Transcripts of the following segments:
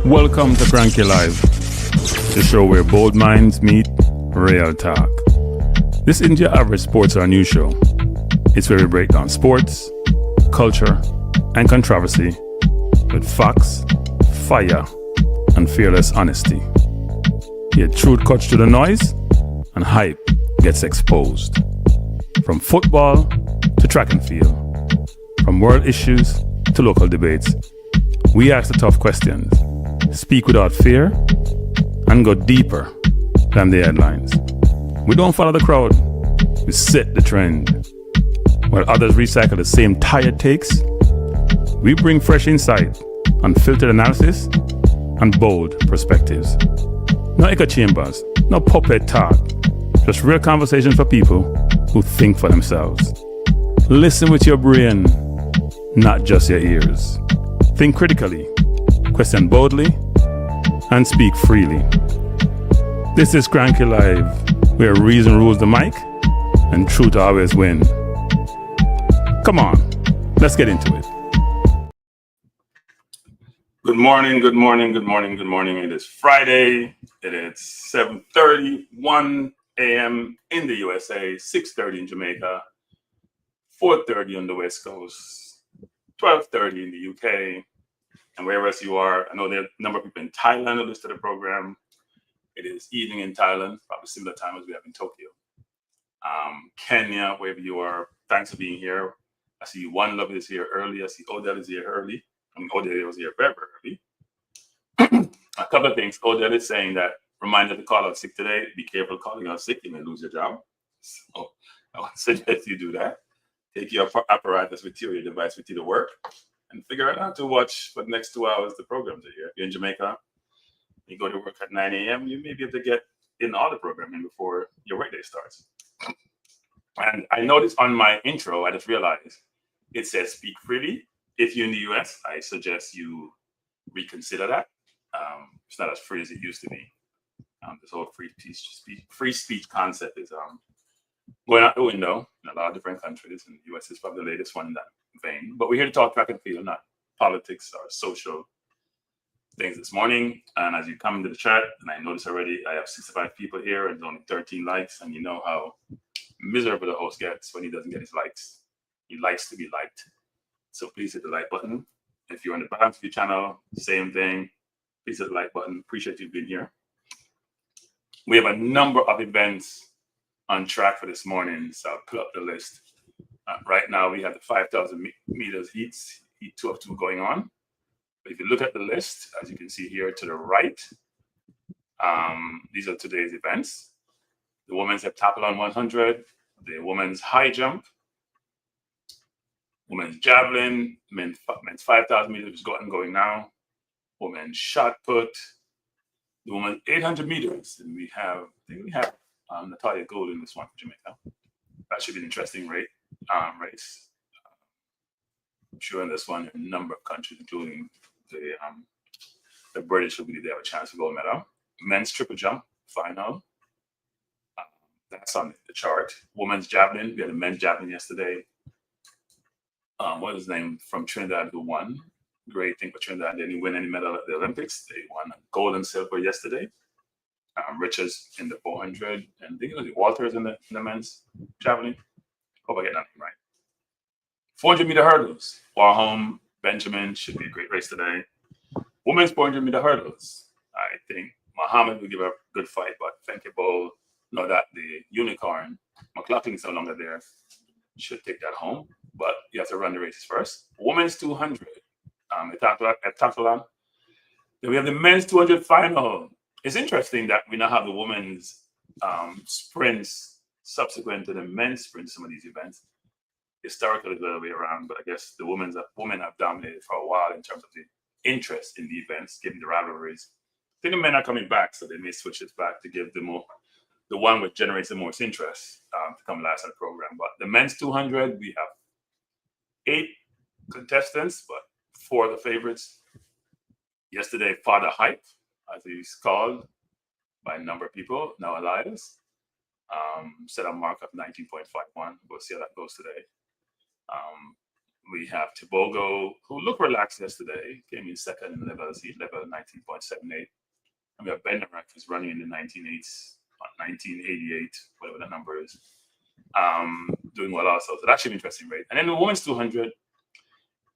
Welcome to Cranky Live, the show where bold minds meet real talk. This isn't your average sports or news show. It's where we break down sports, culture, and controversy with facts, fire, and fearless honesty. Here, truth cuts through the noise, and hype gets exposed. From football to track and field, from world issues to local debates, we ask the tough questions, speak without fear, and go deeper than the headlines. We don't follow the crowd, we set the trend. While others recycle the same tired takes, we bring fresh insight, unfiltered analysis, and bold perspectives. No echo chambers, no puppet talk, just real conversation for people who think for themselves. Listen with your brain, not just your ears. Think critically, question boldly, and speak freely. This is Cranky Live, where reason rules the mic and truth always wins. Come on, let's get into it. Good morning, good morning, good morning, good morning. It is Friday. It is 7:31 a.m. in the USA, 6:30 in Jamaica, 4:30 on the West Coast, 12:30 in the UK, and wherever else you are. I know there are a number of people in Thailand who listen to the program. It is evening in Thailand, probably similar time as we have in Tokyo. Kenya, wherever you are, thanks for being here. I see One Love is here early. I see Odell is here early. Odell was here very, very early. A couple of things. Odell is saying that, reminder to call out sick today. Be careful calling out sick. You may lose your job. So I would suggest you do that. Take your apparatus with you, or your device with you to work, and figure out how to watch for the next 2 hours the programs are here. If you're in Jamaica, you go to work at 9 a.m., you may be able to get in all the programming before your workday starts. And I noticed on my intro, I just realized it says speak freely. If you're in the US, I suggest you reconsider that. It's not as free as it used to be. This whole free speech concept is going out the window in a lot of different countries, and the US is probably the latest one in that vein. But we're here to talk track and field, not politics or social things this morning. And as you come into the chat, and I noticed already, I have 65 people here and only 13 likes, and you know how miserable the host gets when he doesn't get his likes. He likes to be liked. So please hit the like button. If you're on the Balance View channel, same thing. Please hit the like button. Appreciate you being here. We have a number of events on track for this morning, so I'll pull up the list. Right now, we have the 5,000 meters heat 2 of 2 going on. But if you look at the list, as you can see here to the right, these are today's events. The women's heptathlon 100, the women's high jump, women's javelin, men's 5,000 meters is going now, women's shot put, the women's 800 meters, and we have Natalia Gould in this one for Jamaica. That should be an interesting race. I'm sure in this one, a number of countries, including the British, will they have a chance to gold medal. Men's triple jump final. That's on the chart. Women's javelin. We had a men's javelin yesterday. What is his name from Trinidad who won? Great thing for Trinidad. They didn't win any medal at the Olympics. They won gold and silver yesterday. Richards in the 400, and I think it was Walters in the men's javelin. Hope I get that name right. 400 meter hurdles. Warholm, Benjamin should be a great race today. Women's 400 meter hurdles. I think Muhammad will give a good fight, but Fenke Bowl, know that the unicorn, McLaughlin is no longer there, should take that home. But you have to run the races first. Women's 200, heptathlon. Then we have the men's 200 final. It's interesting that we now have the women's sprints subsequent to the men's sprints, some of these events. Historically, the other way around, but I guess the women have dominated for a while in terms of the interest in the events, given the rivalries. I think the men are coming back, so they may switch it back to give the one which generates the most interest to come last on the program. But the men's 200, we have 8 contestants, but 4 of the favorites. Yesterday, Father Hype, as he's called by a number of people, Noah Lyles, set a mark of 19.51. We'll see how that goes today. We have Tebogo, who looked relaxed yesterday, came in second in level, level 19.78. And we have Bednarek, who's running in the 1988, whatever that number is, doing well also. So that should be interesting, right? And then the women's 200,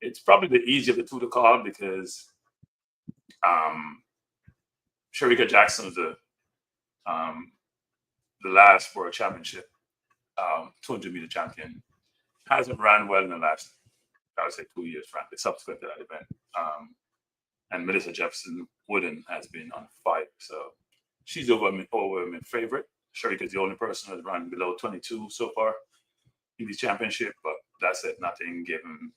it's probably the easier of the two to call because Shericka Jackson was the last World Championship 200-meter champion. Hasn't ran well in the last, I would say, 2 years, frankly, subsequent to that event. And Melissa Jefferson Wooden has been on fire. So she's over favorite. Shericka's the only person who's run below 22 so far in this championship, but that's it. Nothing given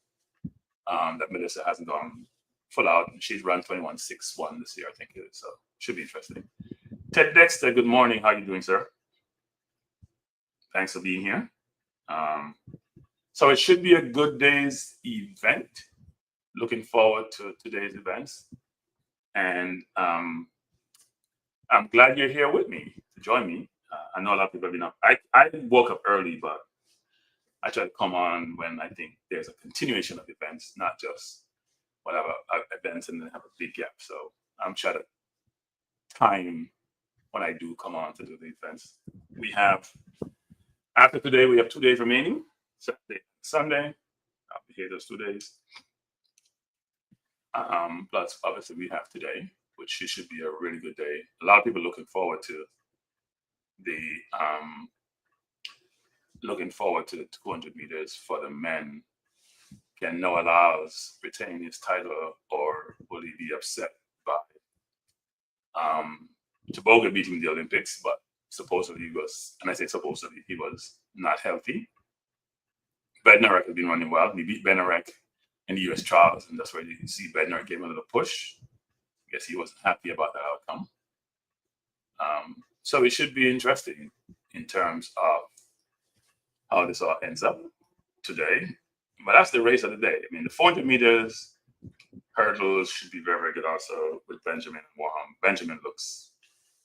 that Melissa hasn't gone full out. She's run 21.61 this year, I think it is. So should be interesting. Ted Dexter, good morning. How are you doing, sir? Thanks for being here. So it should be a good day's event. Looking forward to today's events. And I'm glad you're here with me to join me. I know a lot of people have been up. I woke up early, but I try to come on when I think there's a continuation of events, not just whatever events and then have a big gap. So I'm trying to time when I do come on to do the events. We have, after today, we have 2 days remaining, Saturday, Sunday. I'll be here those 2 days. Plus, obviously, we have today, which should be a really good day. A lot of people looking forward to the 200 meters for the men. Can Noah Lyles retain his title, or will he be upset by Tebogo beating the Olympics? But supposedly he was, and I say supposedly, he was not healthy. Bednarek has been running well. He beat Bednarek in the U.S. trials, and that's where you see Bednarek gave him a little push. I guess he wasn't happy about that outcome. So it should be interesting in terms of how this all ends up today. But that's the race of the day. I mean, the 400 meters hurdles should be very, very good also with Benjamin and Waham. Benjamin looks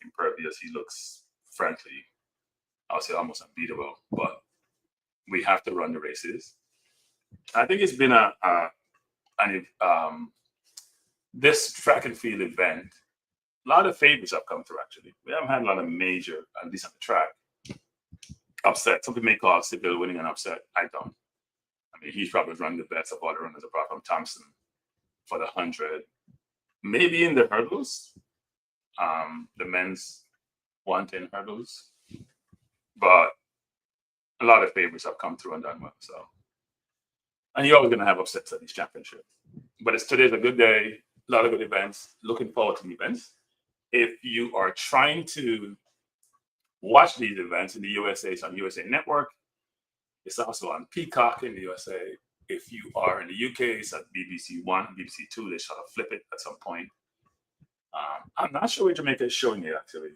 impervious. He looks, frankly, I would say almost unbeatable. But we have to run the races. I think it's been this track and field event, a lot of favorites have come through, actually. We haven't had a lot of major, at least on the track, upset. Some people may call Sibyl winning an upset. I don't. I mean, he's probably running the best of all the runners apart from Thompson for the 100. Maybe in the hurdles, the men's 110 hurdles. But a lot of favorites have come through and done well. So, and you're always going to have upsets at these championships. But today's a good day, a lot of good events. Looking forward to the events. If you are trying to watch these events in the USA, it's on USA Network. It's also on Peacock in the USA. If you are in the UK, it's at BBC One, BBC Two. They sort of flip it at some point. I'm not sure where Jamaica is showing it, actually.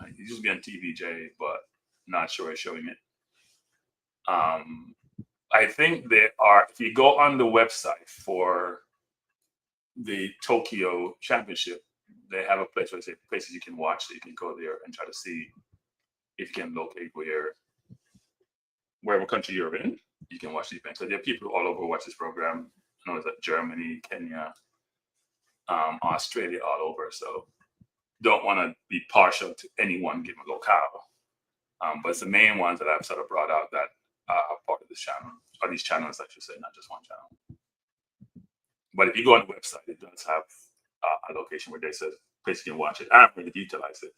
It used to be on TVJ, but not sure it's showing it. I think there are, if you go on the website for the Tokyo Championship, they have a place where they say places you can watch, so you can go there and try to see if you can locate wherever country you're in, you can watch the event. So there are people all over who watch this program. I know it's like Germany, Kenya, Australia, all over. So don't want to be partial to any one given locale. But it's the main ones that I've sort of brought out that are part of this channel, or these channels, I should say, not just one channel. But if you go on the website, it does have a location where they says place you can watch it. I haven't really utilized it.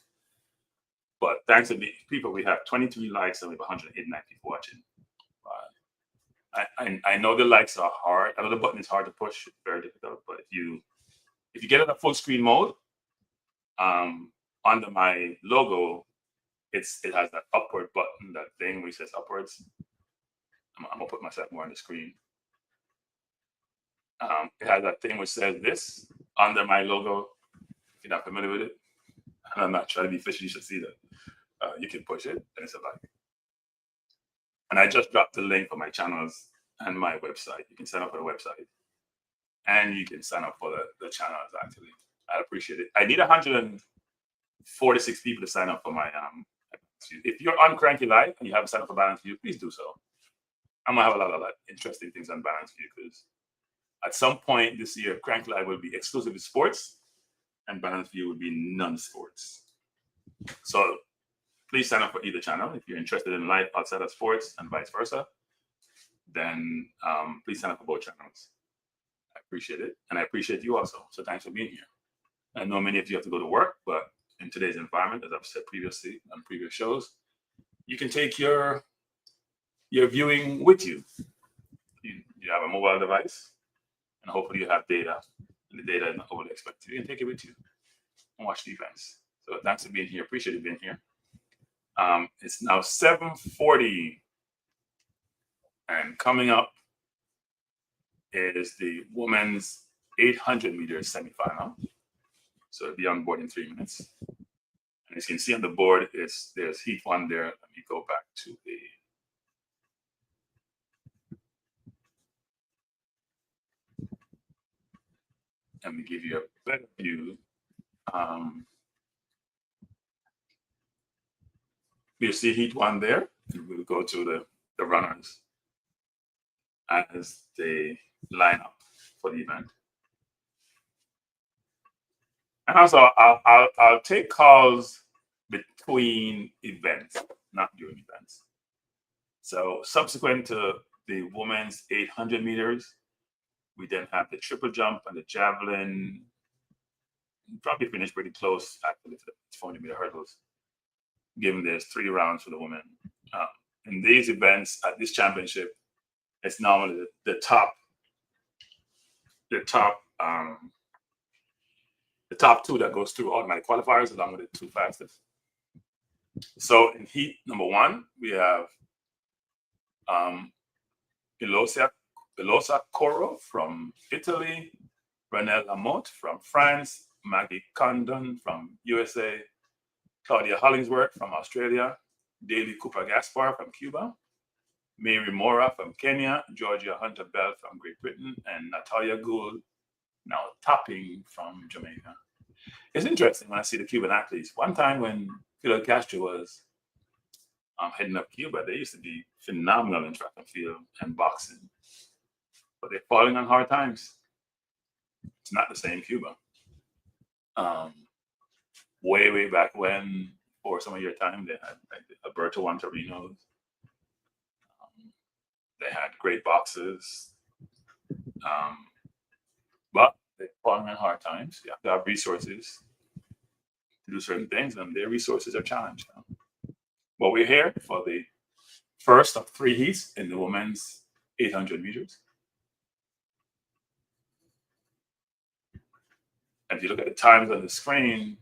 But thanks to the people, we have 23 likes and we have 189 people watching. I know the likes are hard. I know the button is hard to push, it's very difficult. But if you get it in a full screen mode, under my logo, it has that upward button, that thing where it says upwards. I'm gonna put myself more on the screen. It has that thing which says this under my logo. If you're not familiar with it, and I'm not trying to be fishy, you should see that. You can push it, and it's a like. And I just dropped the link for my channels and my website. You can sign up for the website, and you can sign up for the channels. Actually, I appreciate it. I need 146 people to sign up for my. If you're on Cranky Live and you haven't signed up for Balance View, please do so. I'm gonna have a lot of interesting things on Balance View because at some point this year, Crank Live will be exclusively sports, and Balance View will be non-sports. So please sign up for either channel if you're interested in life outside of sports and vice versa. Then please sign up for both channels. I appreciate it, and I appreciate you also. So thanks for being here. I know many of you have to go to work, but in today's environment, as I've said previously on previous shows, you can take your viewing with you. You have a mobile device, and hopefully you have data, and the data is not overly expensive. You can take it with you and watch the events. So thanks for being here. Appreciate you being here. It's now 7:40, and coming up is the women's 800 meters semifinal. So it'll be on board in 3 minutes. And as you can see on the board, there's heat 1 there. Let me go back to the let me give you a better view. You see heat 1 there. We'll go to the runners as they line up for the event. And also, I'll take calls between events, not during events. So subsequent to the women's 800 meters, we then have the triple jump and the javelin. Probably finished pretty close actually to the 400-meter hurdles, given there's 3 rounds for the women. In these events at this championship, it's normally the top 2 that goes through automatic qualifiers along with the 2 fastest. So in heat number 1, we have Eloisa Coro from Italy, Renelle Lamotte from France, Maggie Condon from USA, Claudia Hollingsworth from Australia, Daly Cooper Gaspar from Cuba, Mary Mora from Kenya, Georgia Hunter Bell from Great Britain, and Natalia Gould, now topping from Jamaica. It's interesting when I see the Cuban athletes. One time when Fidel Castro was heading up Cuba, they used to be phenomenal in track and field and boxing. But they're falling on hard times. It's not the same Cuba. Way back when, for some of your time, they had like Alberto Wantorino. They had great boxers. But they're falling on hard times. You have to have resources to do certain things, and their resources are challenged. But we're here for the first of 3 heats in the women's 800 meters. And if you look at the times on the screen,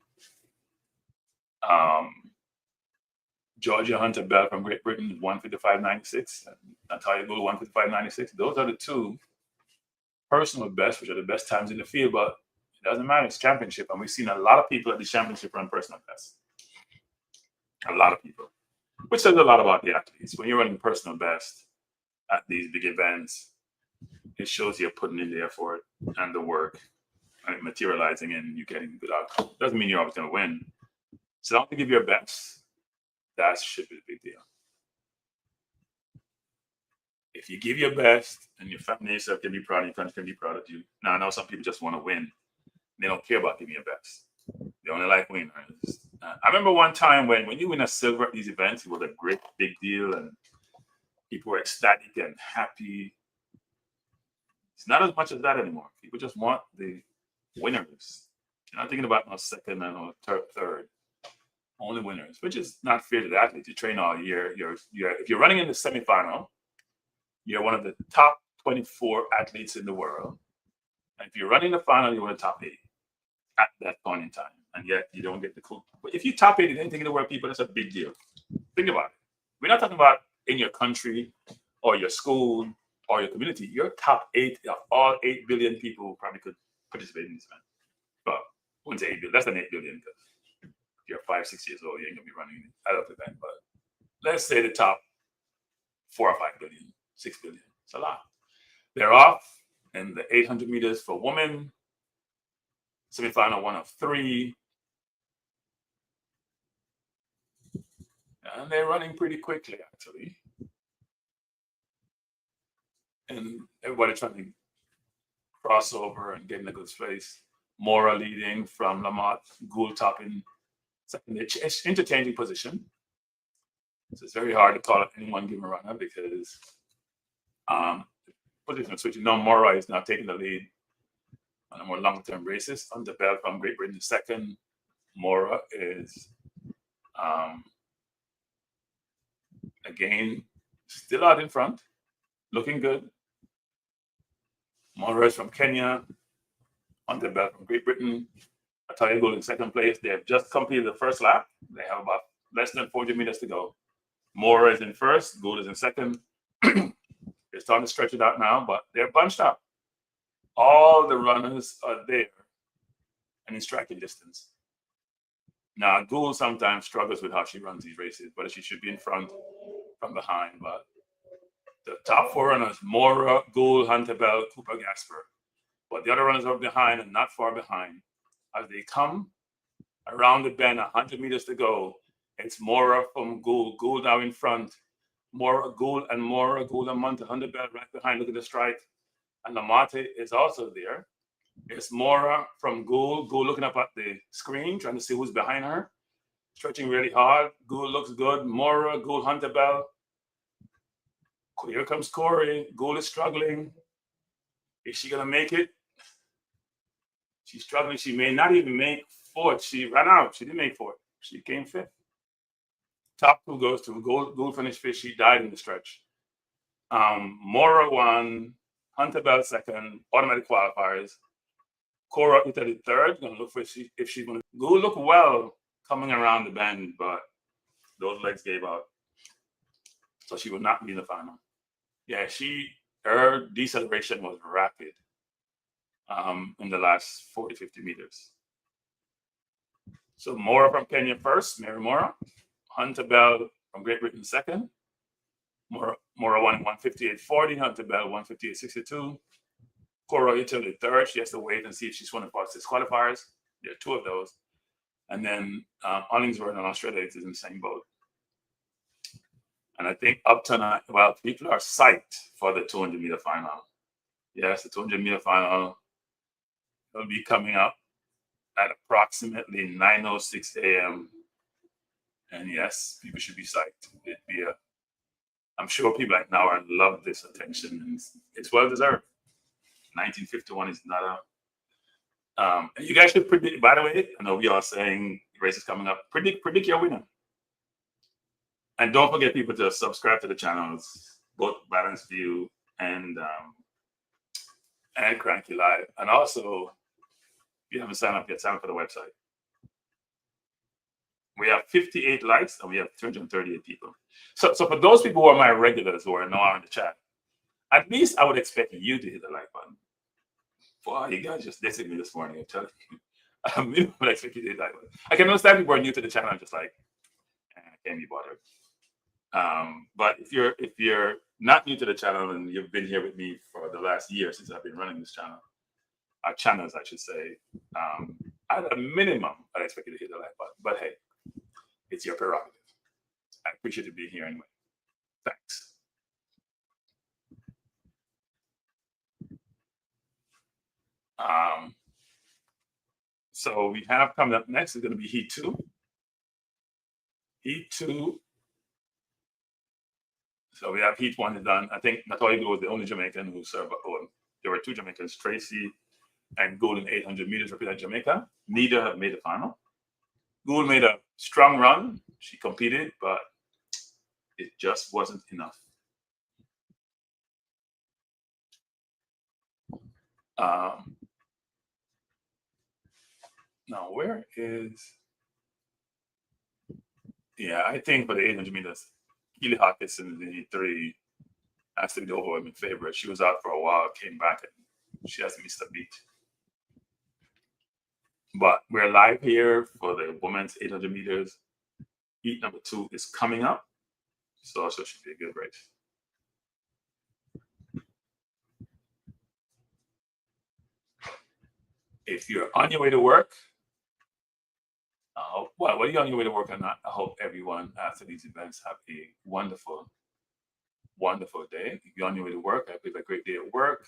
Georgia Hunter Bell from Great Britain is 155.96, and Natalia Gould 155.96. Those are the 2 personal best, which are the best times in the field, but it doesn't matter. It's championship, and we've seen a lot of people at the championship run personal best. A lot of people, which says a lot about the athletes. When you're running personal best at these big events, it shows you're putting in the effort and the work, and it materializing in you getting good outcome. Doesn't mean you're always going to win. So don't give your best. That should be the big deal. If you give your best and your family yourself can be proud, your friends can be proud of you. Now I know some people just want to win. They don't care about giving your best. They only like winners. I remember one time when you win a silver at these events, it was a great big deal and people were ecstatic and happy. It's not as much as that anymore. People just want the winners. You're not thinking about no second and no third. Only winners, which is not fair to the athletes. You train all year. If you're running in the semifinal, you're one of the top 24 athletes in the world. And if you're running the final, you're one of the top 8 at that point in time. And yet you don't get the cool. But if you top 8 in anything in the world, people, that's a big deal. Think about it. We're not talking about in your country or your school or your community. You're top 8 of all 8 billion people who probably could participate in this event. But I wouldn't say 8 billion. Less than 8 billion because if you're 5-6 years old, you ain't going to be running an adult event. But let's say the top 4 or 5 billion, 6 billion. It's a lot. They're off in the 800 meters for women. Semifinal 1 of 3. And they're running pretty quickly, actually. and everybody trying to cross over and get in a good space. Mora leading from Lamont, Gould topping second. It's interchanging position. So it's very hard to call up any one given runner because position switching. Now Mora is now taking the lead on a more long-term basis. Under Bell from Great Britain second. Mora is again still out in front, looking good. Mora is from Kenya. Under Bell from Great Britain. Tebogo in second place. They have just completed the first lap. They have about less than 400 meters to go. Mora is in first. Gould is in second. They're starting to stretch it out now, but they're bunched up. All the runners are there and in striking distance. Now, Gould sometimes struggles with how she runs these races, but she should be in front from behind. But the top four runners, Mora, Gould, Hunter Bell, Cooper Gasper. But the other runners are behind and not far behind. As they come around the bend, 100 meters to go, it's Mora from Gould. Gould now in front. Mora, Gould, and Monte. Hunter Bell right behind. Look at the strike. And Lamate is also there. It's Mora from Gould. Gould looking up at the screen, trying to see who's behind her. Stretching really hard. Gould looks good. Mora, Gould, Hunter Bell. Here comes Corey. Gould is struggling. Is she going to make it? She's struggling. She may not even make fourth. She ran out. She didn't make fourth. She came fifth. Top two goes to Gould. Gould finished fifth. She died in the stretch. Mora won. Hunter Bell second. Automatic qualifiers. Cora Italy third. Going to look for if she's going to. Gould look well coming around the bend, but those legs gave out. So she will not be in the final. Yeah, her deceleration was rapid in the last 40, 50 meters. So Mora from Kenya first, Mary Mora. Hunter Bell from Great Britain second. Mora won 158.40. Hunter Bell 158.62. Cora Italy third. She has to wait and see if she's going to pass this qualifiers. There are two of those. And then Hollingsworth in Australia is in the same boat. And I think up tonight, well, people are psyched for the 200-meter final. Yes, the 200-meter final will be coming up at approximately 9:06 a.m. And yes, people should be psyched. I'm sure people like now love this attention, and it's well deserved. 1951 is not a. And you guys should predict. By the way, I know we are saying the race is coming up. Predict your winner. And don't forget, people, to subscribe to the channels, both Balanced View and Cranky Live. And also, if you haven't signed up yet, sign up for the website. We have 58 likes and we have 338 people. So for those people who are my regulars who are now in the chat, at least I would expect you to hit the like button. Wow, you guys just dissing me this morning. I'm telling you. I would expect you to hit the like button. I can understand people are new to the channel. I'm just like, I can't be bothered. But if you're not new to the channel and you've been here with me for the last year since I've been running this channel, our channels, I should say, at a minimum, I'd expect you to hit the like button. But hey, it's your prerogative. I appreciate you being here anyway. Thanks. So we have coming up next is going to be Heat 2. Heat 2. So we have Heat 1 is done. I think Natoya was the only Jamaican who served. There were two Jamaicans, Tracy and Gould in 800 meters represent Jamaica. Neither have made the final. Gould made a strong run. She competed, but it just wasn't enough. Now, where is... Yeah, I think for the 800 meters, Keely Hawkins in the 3 has to be the overwhelming favorite. She was out for a while, came back, and she hasn't missed a beat. But we're live here for the women's 800 meters. Heat number 2 is coming up. So also should be a good race. If you're on your way to work, well, whether you're on your way to work or not, I hope everyone after these events have a wonderful wonderful day. If you're on your way to work, I hope you have a great day at work.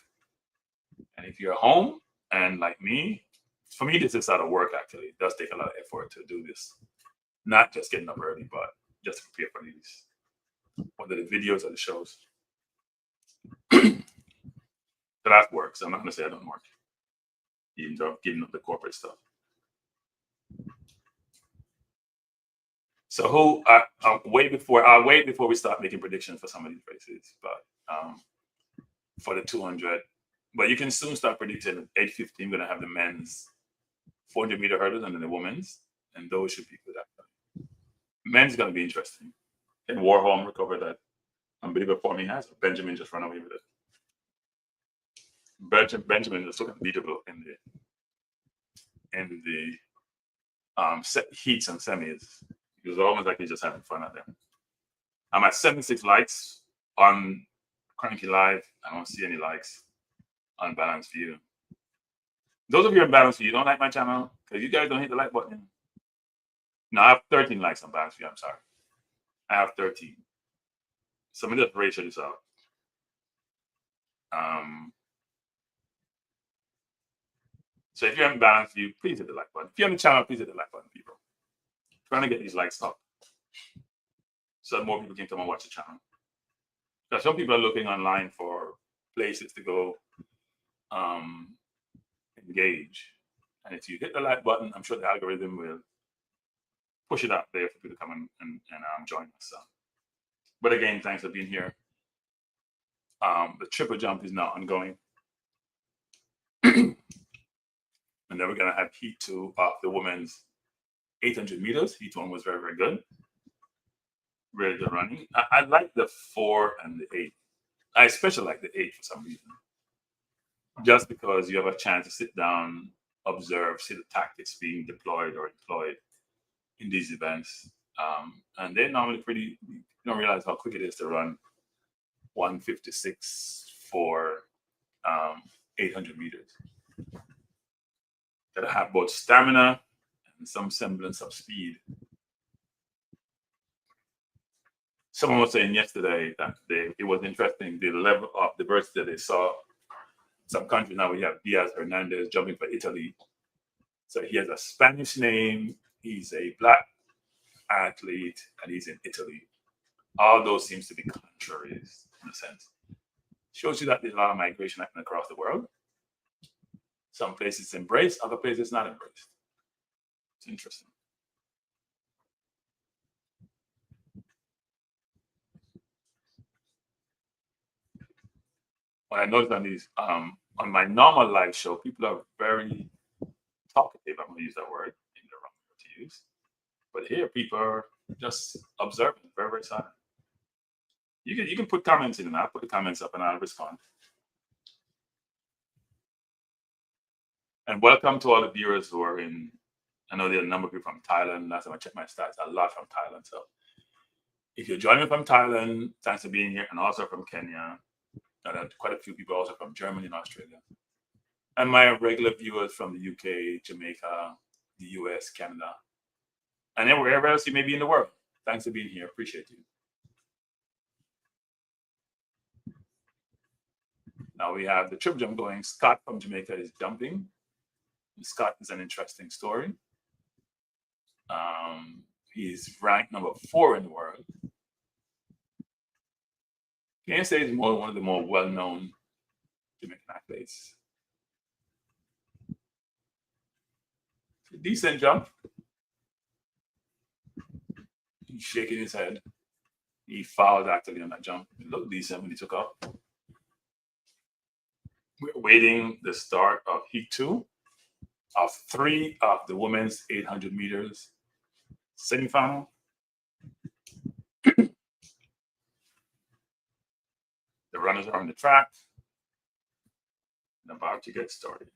And if you're home, and like me, for me, this is out of work actually. It does take a lot of effort to do this. Not just getting up early, but just to prepare for these, whether the videos or the shows. So that works. I'm not going to say I don't work, even though giving up the corporate stuff. So I'll wait before we start making predictions for some of these races, but for the 200, but you can soon start predicting. 8:15, we're going to have the men's 400-meter hurdles and then the women's, and those should be good. Men's going to be interesting. And Warholm recovered that unbelievable form he has. Benjamin just ran away with it. Benjamin is looking unbeatable in the heats and semis. It was almost like he's just having fun at them. I'm at 76 likes on Cranky Live. I don't see any likes on Balanced View. Those of you on Balanced View, you don't like my channel because you guys don't hit the like button. No, I have 13 likes on Balanced View. I'm sorry. I have 13. So let me just ratio this out. So if you're on Balanced View, please hit the like button. If you're on the channel, please hit the like button, people. Trying to get these likes up so more people can come and watch the channel. Because some people are looking online for places to go engage. And if you hit the like button, I'm sure the algorithm will push it up there for people to come and join us. So. But again, thanks for being here. The triple jump is now ongoing. And then we're going to have heat 2 of the women's 800 meters. Heat 1 was very, very good. Really good running. I like the 4 and the 8. I especially like the 8 for some reason. Just because you have a chance to sit down, observe, see the tactics being deployed or employed in these events. And they're normally pretty, you don't realize how quick it is to run 1:56 for 800 meters. Gotta have both stamina and some semblance of speed. Someone was saying yesterday that it was interesting the level of diversity that they saw. Some countries now we have Diaz Hernandez jumping for Italy. So he has a Spanish name, he's a Black athlete, and he's in Italy. All those seems to be contraries in a sense. Shows you that there's a lot of migration happening across the world. Some places embraced, other places not embraced. It's interesting. What I noticed on these, on my normal live show, people are very talkative. I'm going to use that word, maybe the wrong word to use. But here, people are just observing, very, very silent. You can put comments in, and I'll put the comments up, and I'll respond. And welcome to all the viewers who are in. I know there are a number of people from Thailand. Last time I checked my stats, a lot from Thailand. So if you're joining me from Thailand, thanks for being here, and also from Kenya. There are quite a few people also from Germany and Australia. And my regular viewers from the UK, Jamaica, the US, Canada, and then wherever else you may be in the world. Thanks for being here. Appreciate you. Now we have the triple jump going. Scott from Jamaica is jumping. Scott is an interesting story. He's ranked number 4 in the world. Can you say he's one of the more well-known Jamaican athletes? Decent jump. He's shaking his head. He fouled actually on that jump. It looked decent when he took off. We're waiting the start of heat 2 of 3 of the women's 800 meters semifinal. The runners are on the track and about to get started.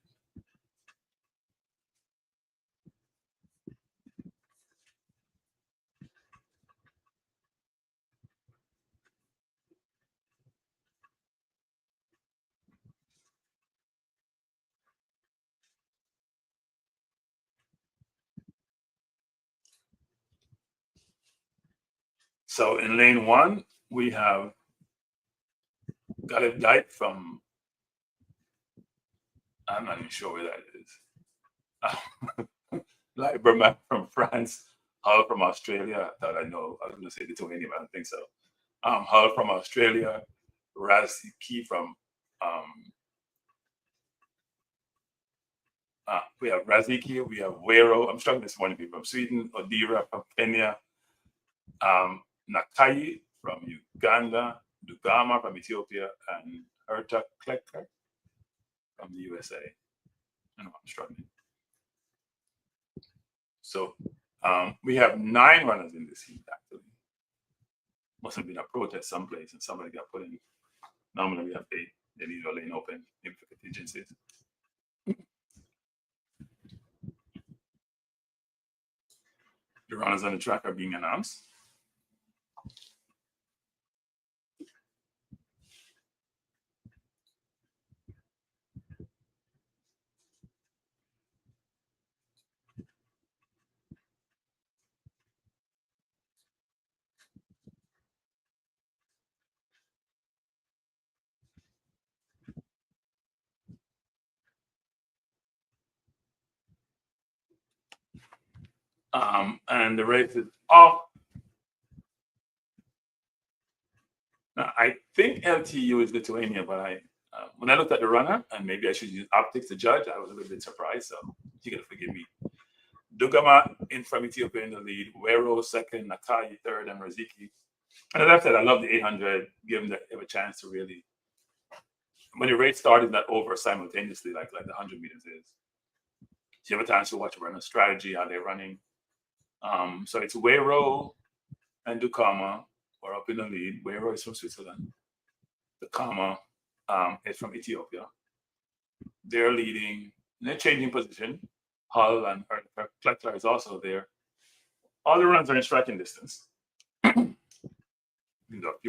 So in lane 1, we have got a guide from, I'm not even sure where that is. Like Burma from France, Hull from Australia. I thought I know. I was going to say Lithuania, but I don't think so. Hull from Australia, Raziki from, we have Raziki, we have Wero. I'm struggling this morning, people from Sweden, Odira from Kenya, Nakai from Uganda, Dugama from Ethiopia, and Herta Klecker from the USA. I know I'm struggling. So we have 9 runners in this heat, actually. Must have been a protest someplace and somebody got put in. Normally we have 8. They leave a lane open in for contingencies. The runners on the track are being announced. And the race is off. Now, I think LTU is Lithuania, but when I looked at the runner, and maybe I should use optics to judge, I was a little bit surprised, so you gotta forgive me. Dugama in from Ethiopia in the lead, Wero second, Nakai third, and Raziki. And as I said, I love the 800, give them a chance to really, when the race started, not over simultaneously like the 100 meters is. So you have a chance to watch a runner strategy, how they're running. So it's Wero and Dukama are up in the lead. Wero is from Switzerland. Dukama is from Ethiopia. They're leading. They're changing position. Hull and Kleckler is also there. All the runners are in striking distance. You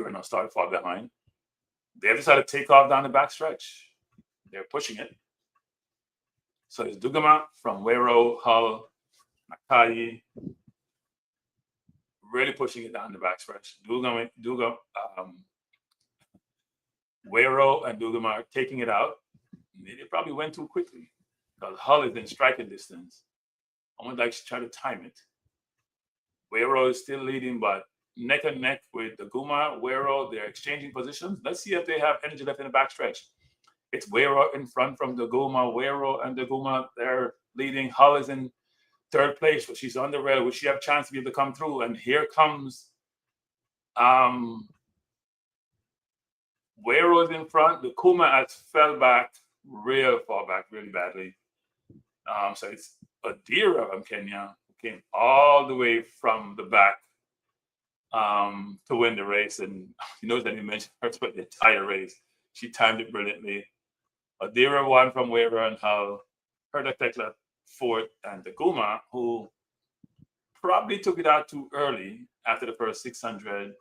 are now started far behind. They have decided to take off down the backstretch. They're pushing it. So it's Dugama from Wero, Hull, Nakai, really pushing it down the backstretch. Wero and Dugama are taking it out. They probably went too quickly because Hull is in striking distance. I would like to try to time it. Wero is still leading, but neck and neck with Dugama, Wero, they're exchanging positions. Let's see if they have energy left in the backstretch. It's Wero in front from Dugama. Wero and Dugama, they're leading. Hull is in third place, but she's on the rail. Will she have a chance to be able to come through? And here comes Wero is in front. Dugama has fell back, real far back, really badly. So it's Odira from Kenya who came all the way from the back to win the race. And you notice that you mentioned her throughout the entire race. She timed it brilliantly. Odira won from Wero and Hull. Herta Tekla fourth, and Dugama, who probably took it out too early after the first 600.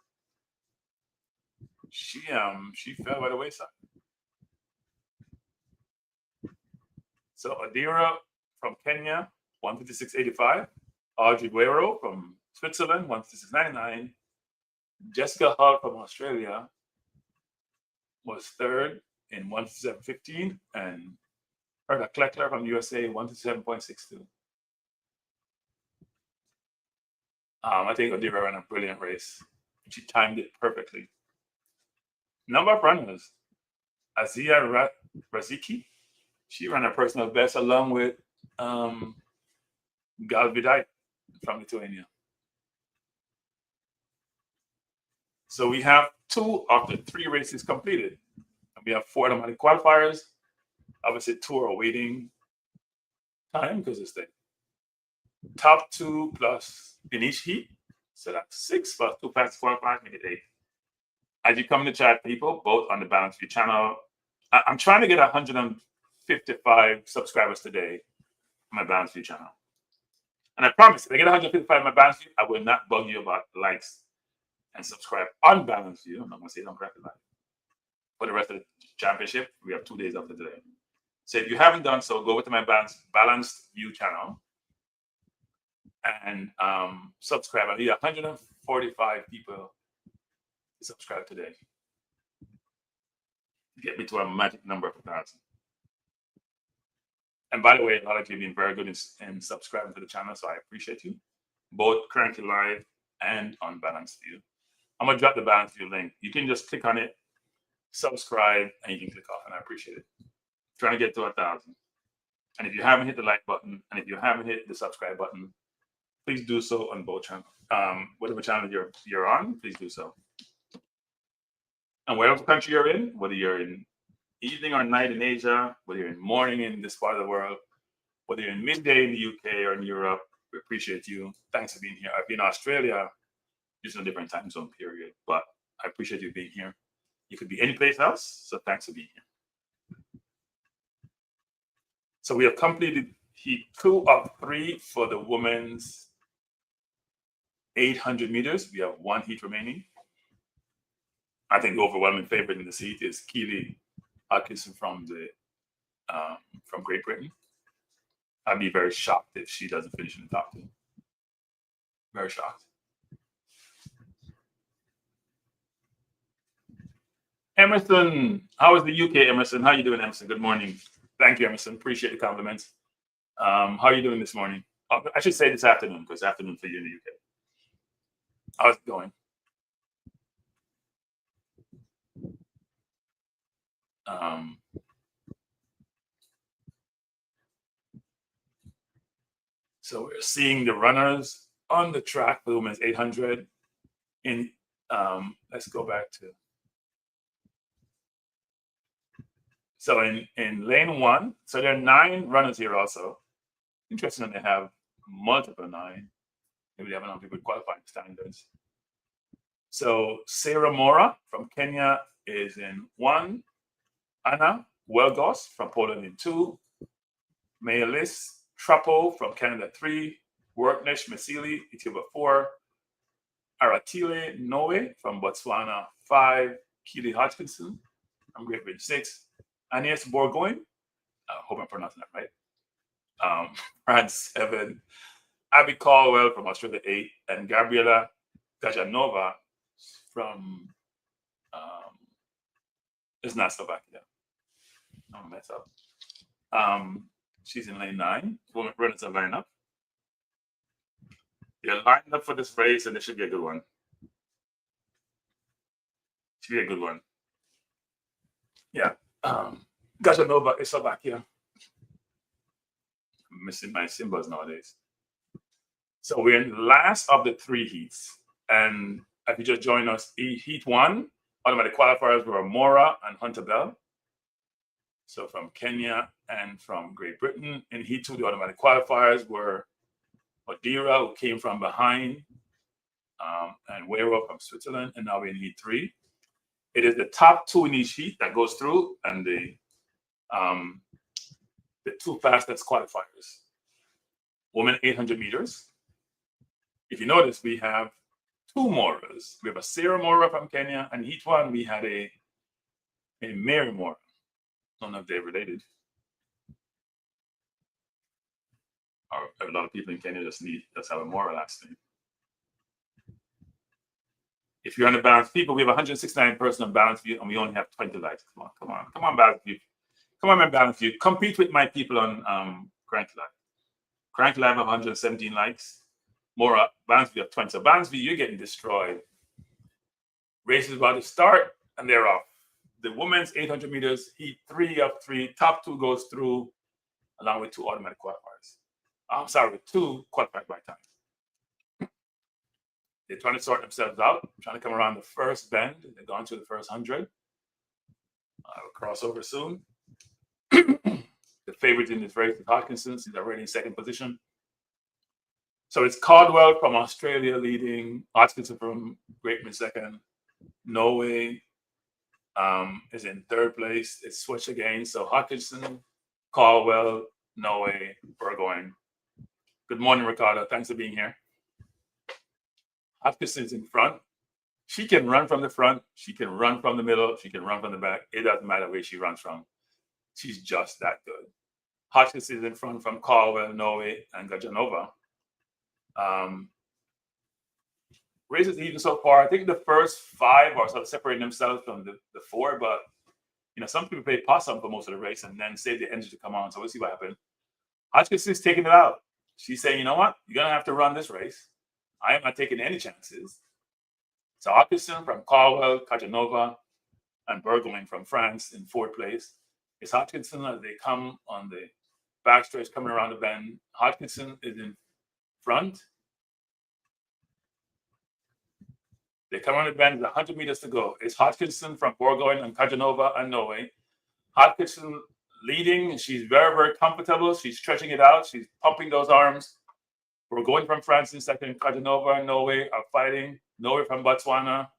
She fell by the wayside. So Odira from Kenya, 156.85. Audrey Wero from Switzerland, 156.99. Jessica Hull from Australia was third in 157.15, and Herta Kleckler from USA, 157.62. I think Odira ran a brilliant race. She timed it perfectly. Number of runners. Azia Raziki, she ran her personal best along with Gal Vidai from Lithuania. So we have 2 of the 3 races completed. And we have 4 automatic qualifiers. Obviously, 2 are waiting time because it's the top 2 plus in each heat. So that's 6 plus 2 past 4 5, make it 8. As you come in the chat, people, both on the Balance View channel, I'm trying to get 155 subscribers today on my Balance View channel. And I promise, if I get 155 on my Balance View, I will not bug you about likes and subscribe on Balance View. I'm not going to say it on Graphic Live. For the rest of the championship, we have 2 days after today. So if you haven't done so, go over to my Balanced View channel and subscribe. I need 145 people to subscribe today. get me to a magic number of 1,000. And by the way, a lot of you have been very good in subscribing to the channel, so I appreciate you, both currently live and on Balance View. I'm gonna drop the Balance View link. You can just click on it, subscribe, and you can click off, and I appreciate it. Trying to get to 1,000. And if you haven't hit the like button, and if you haven't hit the subscribe button, please do so on both channels. Whatever channel you're on, please do so. And whatever country you're in, whether you're in evening or night in Asia, whether you're in morning in this part of the world, whether you're in midday in the UK or in Europe, we appreciate you. Thanks for being here. I've been in Australia, just in a different time zone period, but I appreciate you being here. You could be any place else, so thanks for being here. So we have completed heat 2 of 3 for the women's 800 meters. We have 1 heat remaining. I think the overwhelming favorite in this heat is Keely Atkinson from Great Britain. I'd be very shocked if she doesn't finish in the top 2. Very shocked. Emerson, how is the UK, Emerson? How are you doing, Emerson? Good morning. Thank you, Emerson. Appreciate the compliments. How are you doing this morning? I should say this afternoon, because afternoon for you in the UK. How's it going? So we're seeing the runners on the track for the women's 800. Let's go back to. So in lane 1, so there are 9 runners here also. Interesting that they have multiple 9. Maybe they have enough people qualifying standards. So Sarah Mora from Kenya is in 1. Anna Welgos from Poland in 2. Mayalis Trapo from Canada 3. Worknesh Mesili, Ethiopia 4. Aratile Noe from Botswana 5. Keely Hodgkinson from Great Britain 6. Agnes Bourgoin, I hope I'm pronouncing that right. France 7. Abby Caldwell from Australia 8. And Gabriela Gajanova from it's not Slovakia. Don't mess up. She's in lane 9. Women runners are lined up. They're lined up for this race, and it should be a good one. Should be a good one. Yeah. Gajanova is Slovakia. I'm missing my symbols nowadays. So we're in the last of the 3 heats. And if you just joined us, heat 1, automatic qualifiers were Mora and Hunter Bell. So from Kenya and from Great Britain. In heat 2, the automatic qualifiers were Odira, who came from behind, and Wero from Switzerland. And now we're in heat 3. It is the top 2 in each heat that goes through, and the 2 fastest qualifiers. Women 800 meters. If you notice, we have 2 Moras. We have a Sarah Mora from Kenya, and heat 1 we had a Mary Mora. I don't know if they're related. Or a lot of people in Kenya just have a Mora last name. If you're on the Balance people, we have 169 person on Balance View, and we only have 20 likes. Come on, Balance View. Come on, my Balance View. Compete with my people on Crank Live. Crank Live have 117 likes. More Balance View have 20. So Balance View, you're getting destroyed. Race is about to start, and they're off. The women's 800 meters, heat 3 of 3, top 2 goes through, along with 2 automatic qualifiers. I'm sorry, with 2 qualified by time. They're trying to sort themselves out, trying to come around the first bend. They're going to the first 100. I'll crossover soon. The favorite in this race is Hodgkinson. He's already in 2nd position. So it's Caldwell from Australia leading, Hodgkinson from Great Britain 2nd. Norway is in 3rd place. It's switched again. So Hodgkinson, Caldwell, Norway, Burgoyne. Good morning, Ricardo. Thanks for being here. Hodgkinson's in front. She can run from the front. She can run from the middle. She can run from the back. It doesn't matter where she runs from. She's just that good. Hodgkinson is in front from Caldwell, Norway, and Gajanova. Races even so far, I think the first 5 are sort of separating themselves from the 4, but some people play possum for most of the race and then save the energy to come on. So we'll see what happens. Hodgkinson's taking it out. She's saying, you know what? You're going to have to run this race. I am not taking any chances. So Hodgkinson from Caldwell, Cajanova, and Burgoyne from France in 4th place. It's Hodgkinson as they come on the backstretch coming around the bend. Hodgkinson is in front. They come around the bend, 100 meters to go. It's Hodgkinson from Burgoyne and Cajanova and Norway. Hodgkinson leading. She's very, very comfortable. She's stretching it out. She's pumping those arms. Burgoyne from France in second. Cajanova and Norway are fighting. Norway from Botswana.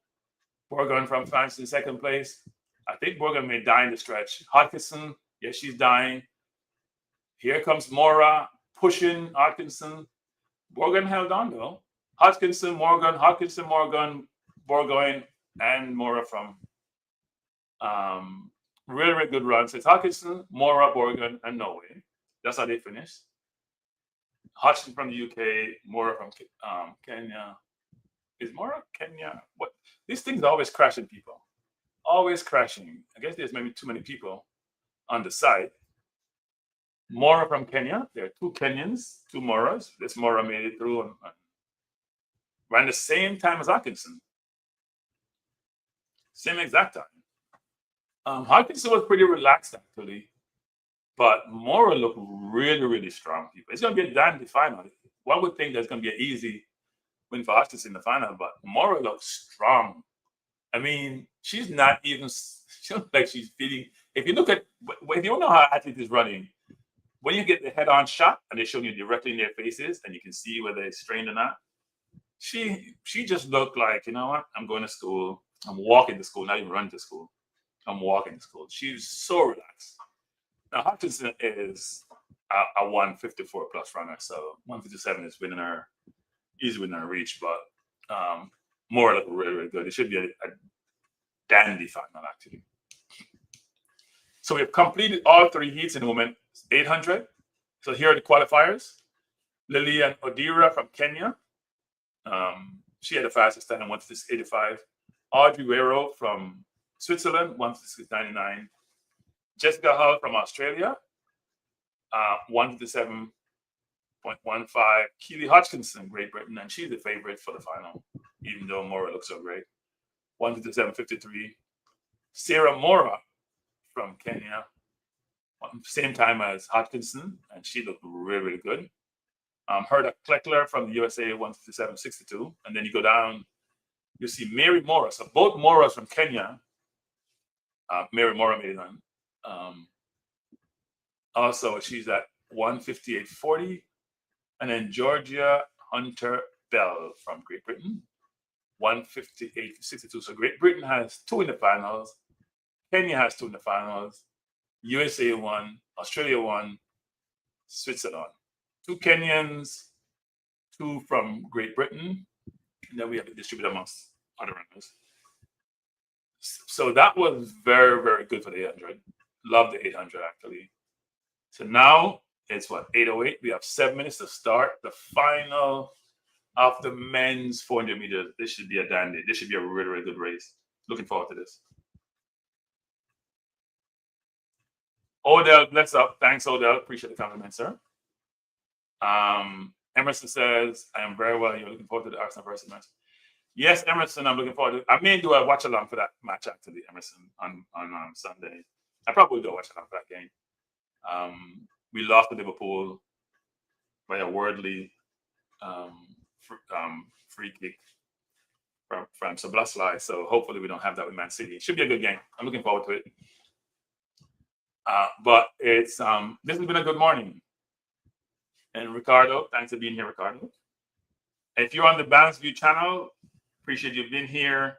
Burgoyne from France in 2nd place. I think Burgoyne may die in the stretch. Hodgkinson, yes, she's dying. Here comes Mora pushing Hodgkinson. Burgoyne held on though. Hodgkinson, Morgan, Burgoyne, and Mora from really, really good runs. It's Hodgkinson, Mora, Burgoyne, and Norway. That's how they finished. Hodgkinson from the UK, Mora from Kenya. Is Mora Kenya? What? These things are always crashing people. Always crashing. I guess there's maybe too many people on the side. Mora from Kenya. There are 2 Kenyans, 2 Moras. This Mora made it through and ran the same time as Hodgkinson. Same exact time. Hodgkinson was pretty relaxed actually, but Mora looked really, really strong. People, it's going to be a dandy final. One would think there's going to be an easy win for Hodgkinson in the final, but Mora looks strong. I mean, she's not even. She looks like she's feeling. If you look at, if you don't know how an athlete is running, when you get the head-on shot and they show you directly in their faces, and you can see whether it's strained or not. She just looked like, you know what? I'm going to school. I'm walking to school, not even running to school. I'm walking to school. She's so relaxed. Now, Hodgkinson is a 154 plus runner, so 157 is within her, easy within her reach, but Mora looked really, really good. It should be a dandy final, actually. So we've completed all 3 heats in the women 800. So here are the qualifiers. Lillian Odira from Kenya. She had the fastest time, 1:56.85. Audrey Wero from Switzerland, 1:56.99. Jessica Hull from Australia, 1:57.15. Keely Hodgkinson, Great Britain, and she's the favorite for the final, even though Mora looks so great. 1:57.53. Sarah Mora from Kenya, same time as Hodgkinson, and she looked really, really good. Herda Kleckler from the USA, 1:57.62. And then you go down, you see Mary Mora. So both Moras from Kenya. Mary Mora made it on. Also, she's at 1:58.40. And then Georgia Hunter Bell from Great Britain, 1:58.62. So Great Britain has 2 in the finals. Kenya has 2 in the finals. USA 1, Australia 1, Switzerland. 2 Kenyans, 2 from Great Britain, and then we have to distribute amongst other runners. So that was very, very good for the 800. Love the 800 actually. So now it's 8:08. We have 7 minutes to start the final of the men's 400 meters. This should be a dandy. This should be a really, really good race. Looking forward to this. Odell, bless up. Thanks, Odell. Appreciate the compliment, sir. Emerson says, I am very well. You're looking forward to the Arsenal versus match. Yes, Emerson, I'm looking forward to it. I may do a watch along for that match actually, Emerson, on Sunday. I probably will do a watch along for that game. We lost to Liverpool by a worldly free kick from Szoboszlai. So hopefully we don't have that with Man City. It should be a good game. I'm looking forward to it. But it's this has been a good morning. And Ricardo, thanks for being here, Ricardo. If you're on the Balance View channel, appreciate you being here,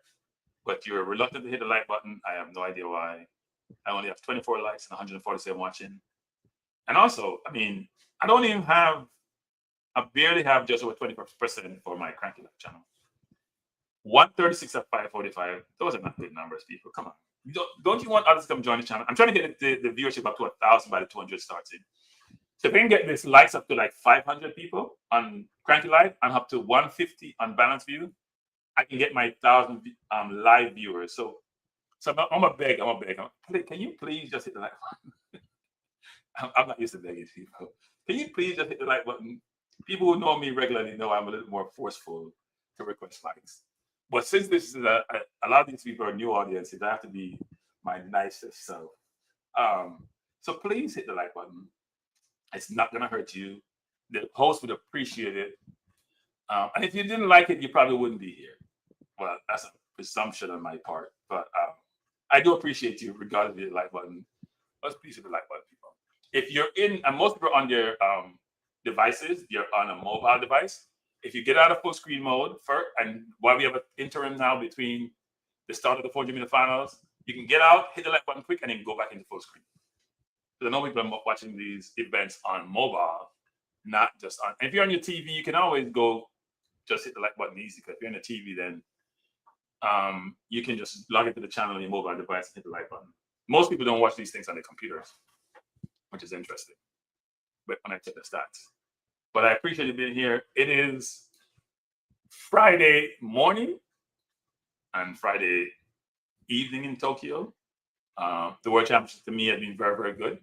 but you're reluctant to hit the like button. I have no idea why. I only have 24 likes and 147 watching. And also, I mean, I barely have just over 20% for my Cranky Life channel. 136 at 545. Those are not good numbers, people. Come on. Don't you want others to come join the channel? I'm trying to get the viewership up to 1,000 by the 200 starts in. So if we can get this likes up to like 500 people on Cranky Live and up to 150 on Balance View, I can get my 1,000 live viewers. So So I'm a beg. Can you please just hit the like button? I'm not used to begging people. Can you please just hit the like button? People who know me regularly know I'm a little more forceful to request likes. But since this is a lot of these people are new audiences, I have to be my nicest self. So please hit the like button. It's not gonna hurt you. The host would appreciate it. And if you didn't like it, you probably wouldn't be here. Well, that's a presumption on my part, but I do appreciate you regardless of the like button. Let's please hit the like button, people. If you're in, and most people are on their devices, you're on a mobile device. If you get out of full screen mode first, and while we have an interim now between the start of the 400-meter finals, you can get out, hit the like button quick, and then go back into full screen. Because I know people are watching these events on mobile, not just on. And if you're on your TV, you can always go just hit the like button easy. Because if you're on the TV, then you can just log into the channel on your mobile device and hit the like button. Most people don't watch these things on their computers, which is interesting. But when I check the stats. But I appreciate you being here. It is Friday morning and Friday evening in Tokyo. The World Championship to me has been very, very good.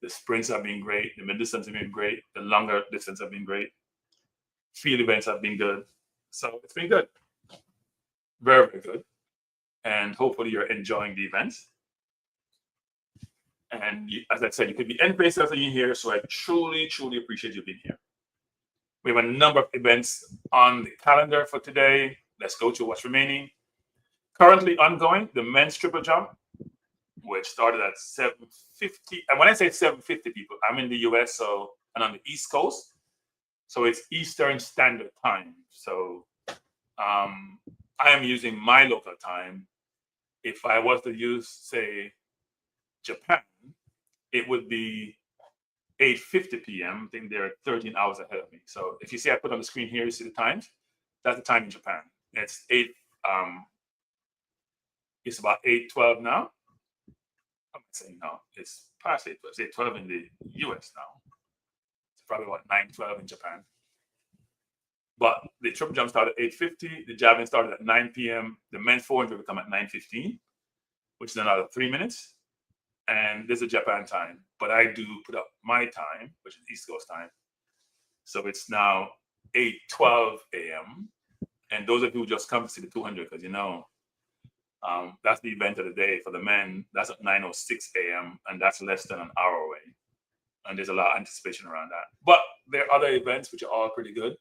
The sprints have been great. The mid distance have been great. The longer distance have been great. Field events have been good. So it's been good. Very, very good. And hopefully you're enjoying the events. And as I said, you could be any place else than you here. So I truly, truly appreciate you being here. We have a number of events on the calendar for today. Let's go to what's remaining. Currently ongoing, the men's triple jump, which started at 7:50. And when I say 7:50, people, I'm in the US, and on the East Coast. So it's Eastern Standard Time. So I am using my local time. If I was to use, say, Japan, it would be 8:50 p.m. I think they're 13 hours ahead of me. So if you see I put on the screen here, you see the times. That's the time in Japan. It's it's about 8:12 now. I'm saying no, it's past 8:12. It's 8:12 in the US now. It's probably about 9:12 in Japan. But the triple jump started at 8:50. The javelin started at 9 p.m. The men's 400 will come at 9:15, which is another 3 minutes. And this is Japan time, but I do put up my time, which is East Coast time. So it's now 8:12 a.m. And those of you who just come to see the 200, because that's the event of the day for the men. That's at 9:06 a.m. and that's less than an hour away. And there's a lot of anticipation around that. But there are other events which are all pretty good.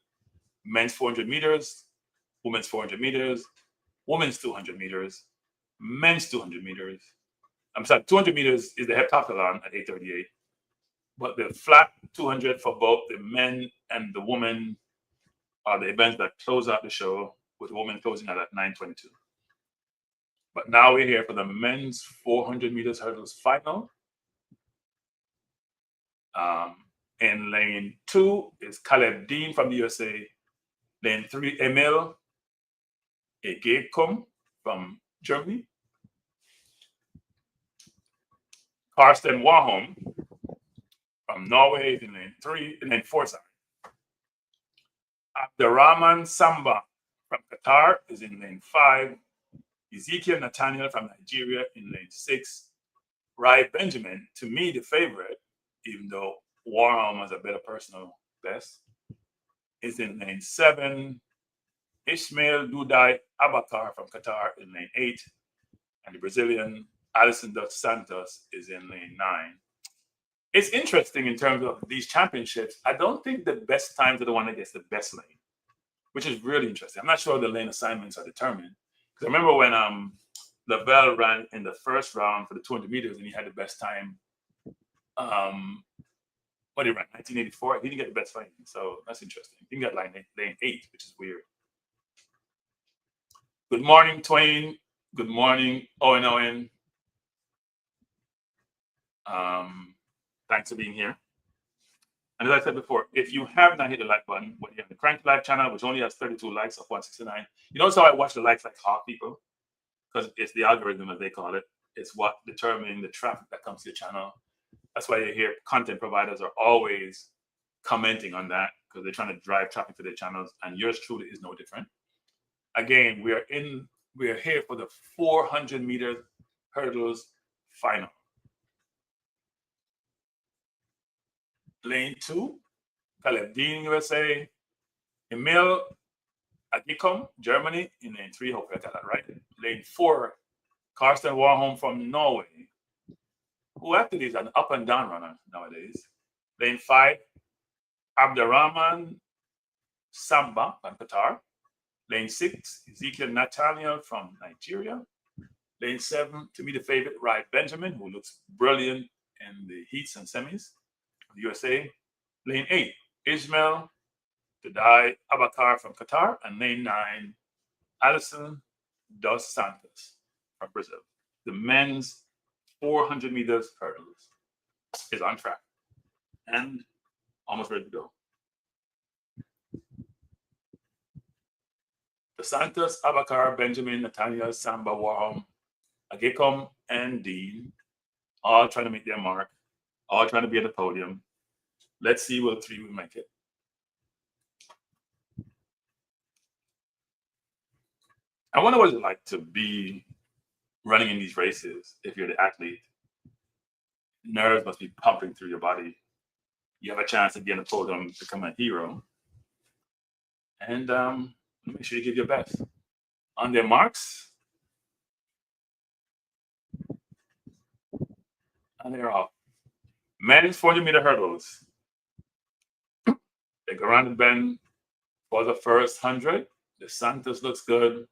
Men's 400 meters, women's 400 meters, women's 200 meters, men's 200 meters. I'm sorry, 200 meters is the heptathlon at 8:38. But the flat 200 for both the men and the women are the events that close out the show, with the women closing out at 9:22. But now we're here for the men's 400 meters hurdles final. In lane 2 is Caleb Dean from the USA. Lane 3, Emil Egekom from Germany. Karsten Warholm from Norway in lane 4. Abderrahman Samba from Qatar is in lane 5. Ezekiel Nathaniel from Nigeria in lane 6. Rai Benjamin, to me the favorite, even though Warholm has a better personal best, is in lane 7. Ismail Dudai Abakar from Qatar in lane 8. And the Brazilian Alison dos Santos is in lane 9. It's interesting in terms of these championships. I don't think the best times are the one that gets the best lane, which is really interesting. I'm not sure the lane assignments are determined. Because I remember when Levell ran in the first round for the 200 meters and he had the best time. What did he run? 1984. He didn't get the best lane. So that's interesting. He didn't get lane 8, which is weird. Good morning, Twain. Good morning, Owen. Thanks for being here. And as I said before, if you have not hit the like button, when you have the Crank Live channel, which only has 32 likes of 169, you notice how I watch the likes like hawk, people? Because it's the algorithm, as they call it. It's what determines the traffic that comes to your channel. That's why you hear content providers are always commenting on that, because they're trying to drive traffic to their channels, and yours truly is no different. Again, we are in We're here for the 400-meter hurdles final. Lane 2, Caleb Dean, USA. Emil Agikom, Germany, in lane 3. Hopefully I got that right. Lane 4, Karsten Warholm from Norway, who actually is an up and down runner nowadays. Lane 5, Abderrahman Samba from Qatar. Lane 6, Ezekiel Nathaniel from Nigeria. Lane 7, to me the favorite, Rai Benjamin, who looks brilliant in the heats and semis of the USA. Lane 8, Ismail Tadai Abakar from Qatar. And lane 9, Alison dos Santos from Brazil. The men's 400 meters hurdles is on track and almost ready to go. The Santos, Abakar, Benjamin, Nathaniel, Samba, Warholm, Agekom, and Dean, all trying to make their mark, all trying to be at the podium. Let's see what 3 we make it. I wonder what it's like to be running in these races if you're the athlete. Nerves must be pumping through your body. You have a chance to get on the podium, become a hero. And make sure you give your best. On their marks, and they're off. Men's 400-meter hurdles. They go around the bend for the first 100. The Santos looks good.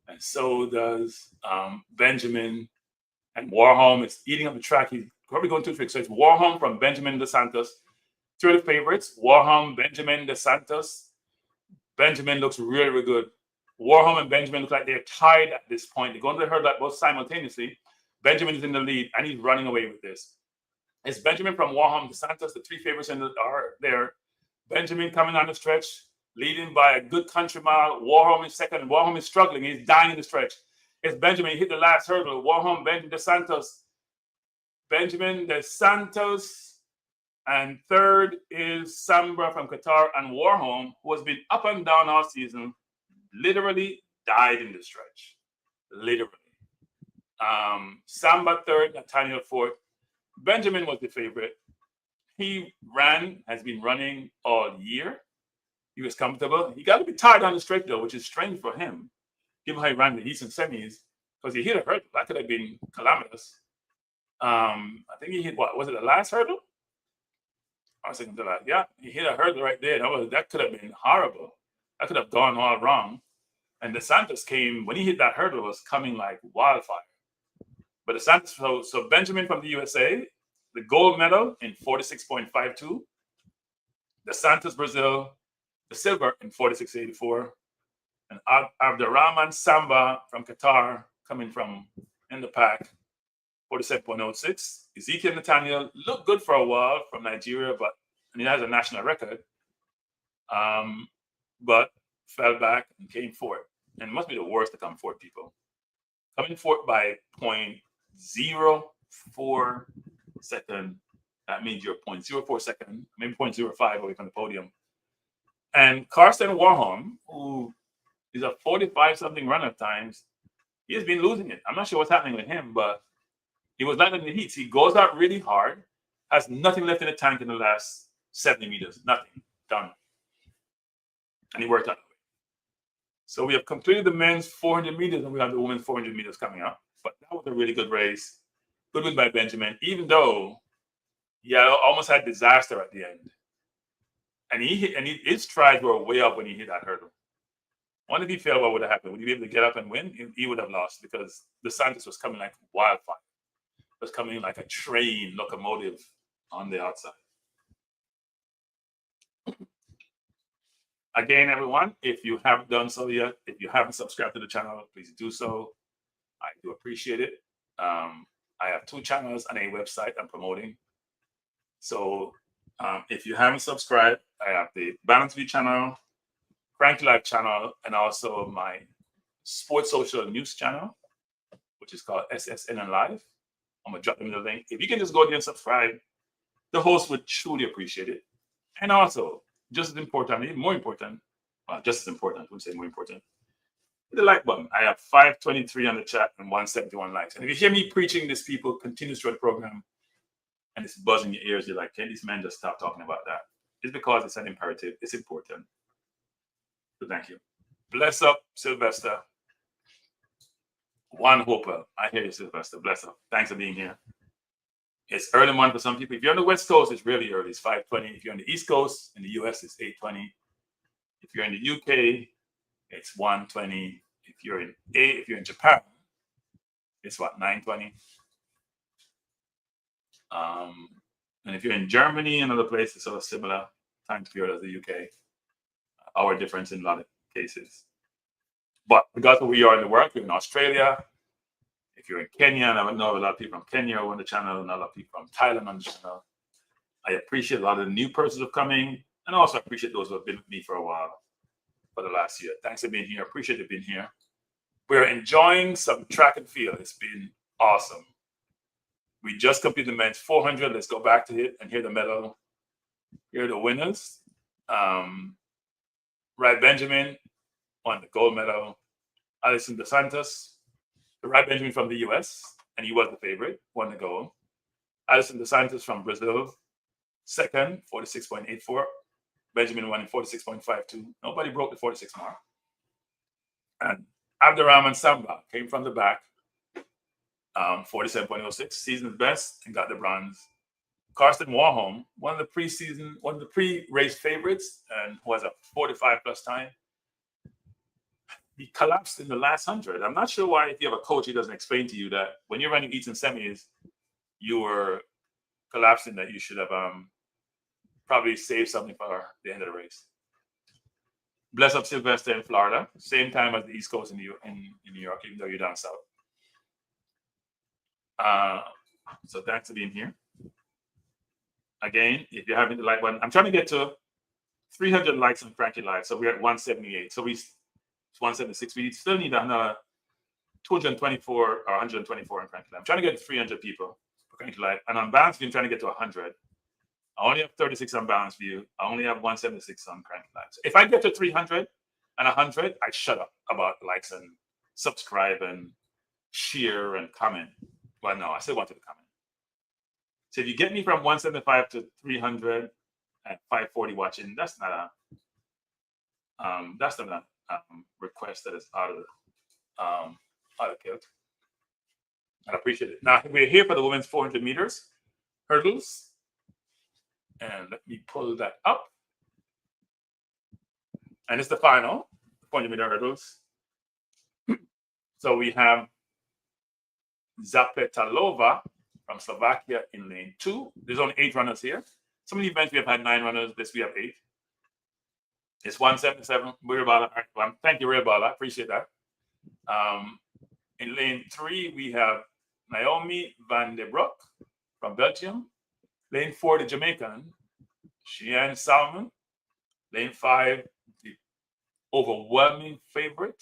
And so does Benjamin. And Warholm is eating up the track. He's probably going too quick. So it's Warholm from Benjamin dos Santos. 2 of the favorites, Warholm, Benjamin dos Santos. Benjamin looks really, really good. Warholm and Benjamin look like they're tied at this point. They're going to the hurdle both simultaneously. Benjamin is in the lead, and he's running away with this. It's Benjamin from Warholm dos Santos. The 3 favorites are there. Benjamin coming on the stretch, leading by a good country mile. Warholm is second. Warholm is struggling. He's dying in the stretch. It's Benjamin. He hit the last hurdle. Warholm, Benjamin dos Santos. Benjamin dos Santos. And third is Samba from Qatar. And Warholm, who has been up and down all season, literally died in the stretch. Literally. Samba third, Nathaniel fourth. Benjamin was the favorite. He has been running all year. He was comfortable. He got a bit tired on the straight though, which is strange for him, given how he ran the heats and semis, because he hit a hurdle. That could have been calamitous. I think he hit, what was it, the last hurdle? I was thinking that, yeah, he hit a hurdle right there. That could have been horrible. That could have gone all wrong. And dos Santos came, when he hit that hurdle, was coming like wildfire. But dos Santos, so Benjamin from the USA, the gold medal in 46.52. Dos Santos, Brazil, the silver in 46.84. And Abderrahman Samba from Qatar, coming from in the pack, 47.06. Ezekiel Nathaniel looked good for a while from Nigeria, and he has a national record, but fell back and came fourth. And it must be the worst to come fourth, people. Coming fourth by 0.04 second. That means you're 0.04 second, maybe 0.05 away from the podium. And Karsten Warholm, who is a 45-something run at times, he has been losing it. I'm not sure what's happening with him, but he was not in the heats. He goes out really hard, has nothing left in the tank in the last 70 meters. Nothing. Done. And he worked out. So we have completed the men's 400 meters, and we have the women's 400 meters coming up. But that was a really good race. Good win by Benjamin, even though he almost had disaster at the end. And his strides were way up when he hit that hurdle. I wonder if he failed, what would have happened? Would he be able to get up and win? He would have lost, because dos Santos was coming like wildfire. It was coming like a train locomotive on the outside. Again, everyone, if you haven't done so yet, if you haven't subscribed to the channel, please do so. I do appreciate it. I have 2 channels and a website I'm promoting. So if you haven't subscribed, I have the Balance View channel, Cranky Life channel, and also my Sports Social News channel, which is called SSNN Live. I'm going to drop them in the link. If you can just go there and subscribe, the host would truly appreciate it. And also, just as important, even more important, just as important, I wouldn't say more important, hit the like button. I have 523 on the chat and 171 likes. And if you hear me preaching this, people continues through the program and it's buzzing your ears, you're like, can these men just stop talking about that? It's because it's an imperative. It's important. So thank you. Bless up, Sylvester. One Hopewell. I hear you, Sylvester. Bless up. Thanks for being here. It's early morning for some people. If you're on the West Coast, it's really early. It's 5:20. If you're on the East Coast, in the US, it's 8:20. If you're in the UK, it's 1:20. If you're in Japan, it's what, 9:20. And if you're in Germany and other places, sort of similar time period as the UK, hour difference in a lot of cases. But regardless of where you are in the world, you're in Australia. If you're in Kenya, and I know a lot of people from Kenya on the channel, and a lot of people from Thailand on the channel. I appreciate a lot of the new persons who are coming, and also appreciate those who have been with me for a while for the last year. Thanks for being here. Appreciate you being here. We're enjoying some track and field. It's been awesome. We just completed the men's 400. Let's go back to it and hear the medal. Here are the winners. Rai Benjamin won the gold medal. Alison Dos Santos, the Rai Benjamin from the US, and he was the favorite, won the gold. Alison Dos Santos from Brazil, second, 46.84. Benjamin won in 46.52. Nobody broke the 46 mark. And Abdurrahman Samba came from the back, 47.06, season's best, and got the bronze. Karsten Warholm, one of the pre-race favorites, and who has a 45 plus time. He collapsed in the last 100. I'm not sure why, if you have a coach, he doesn't explain to you that when you're running eats and semis, you were collapsing, that you should have probably saved something for the end of the race. Bless up Sylvester in Florida, same time as the East Coast in New York, even though you're down south. So thanks for being here. Again, if you're having the like button, I'm trying to get to 300 likes on Cranky Live. So we're at 178. So it's 176. We still need another 224 or 124 on Cranky Live. I'm trying to get to 300 people for Cranky Live. And on Balance View, I'm trying to get to 100. I only have 36 on Balance View. I only have 176 on Cranky Live. So if I get to 300 and 100, I shut up about likes and subscribe and share and comment. Well, no, I still want to comment. So if you get me from 175 to 300 at 540 watching, that's not a request that is out of kilt. I appreciate it. Now we're here for the women's 400 meters hurdles, and let me pull that up. And it's the final 400 meter hurdles. So we have Zapetalova from Slovakia in lane 2. There's only 8 runners here. Some of the events we have had 9 runners. This we have 8. It's 177. Thank you, Rebala. Appreciate that. In lane 3, we have Naomi van der Broek from Belgium. Lane 4, the Jamaican, Cheyenne Salmon. Lane 5, the overwhelming favorite.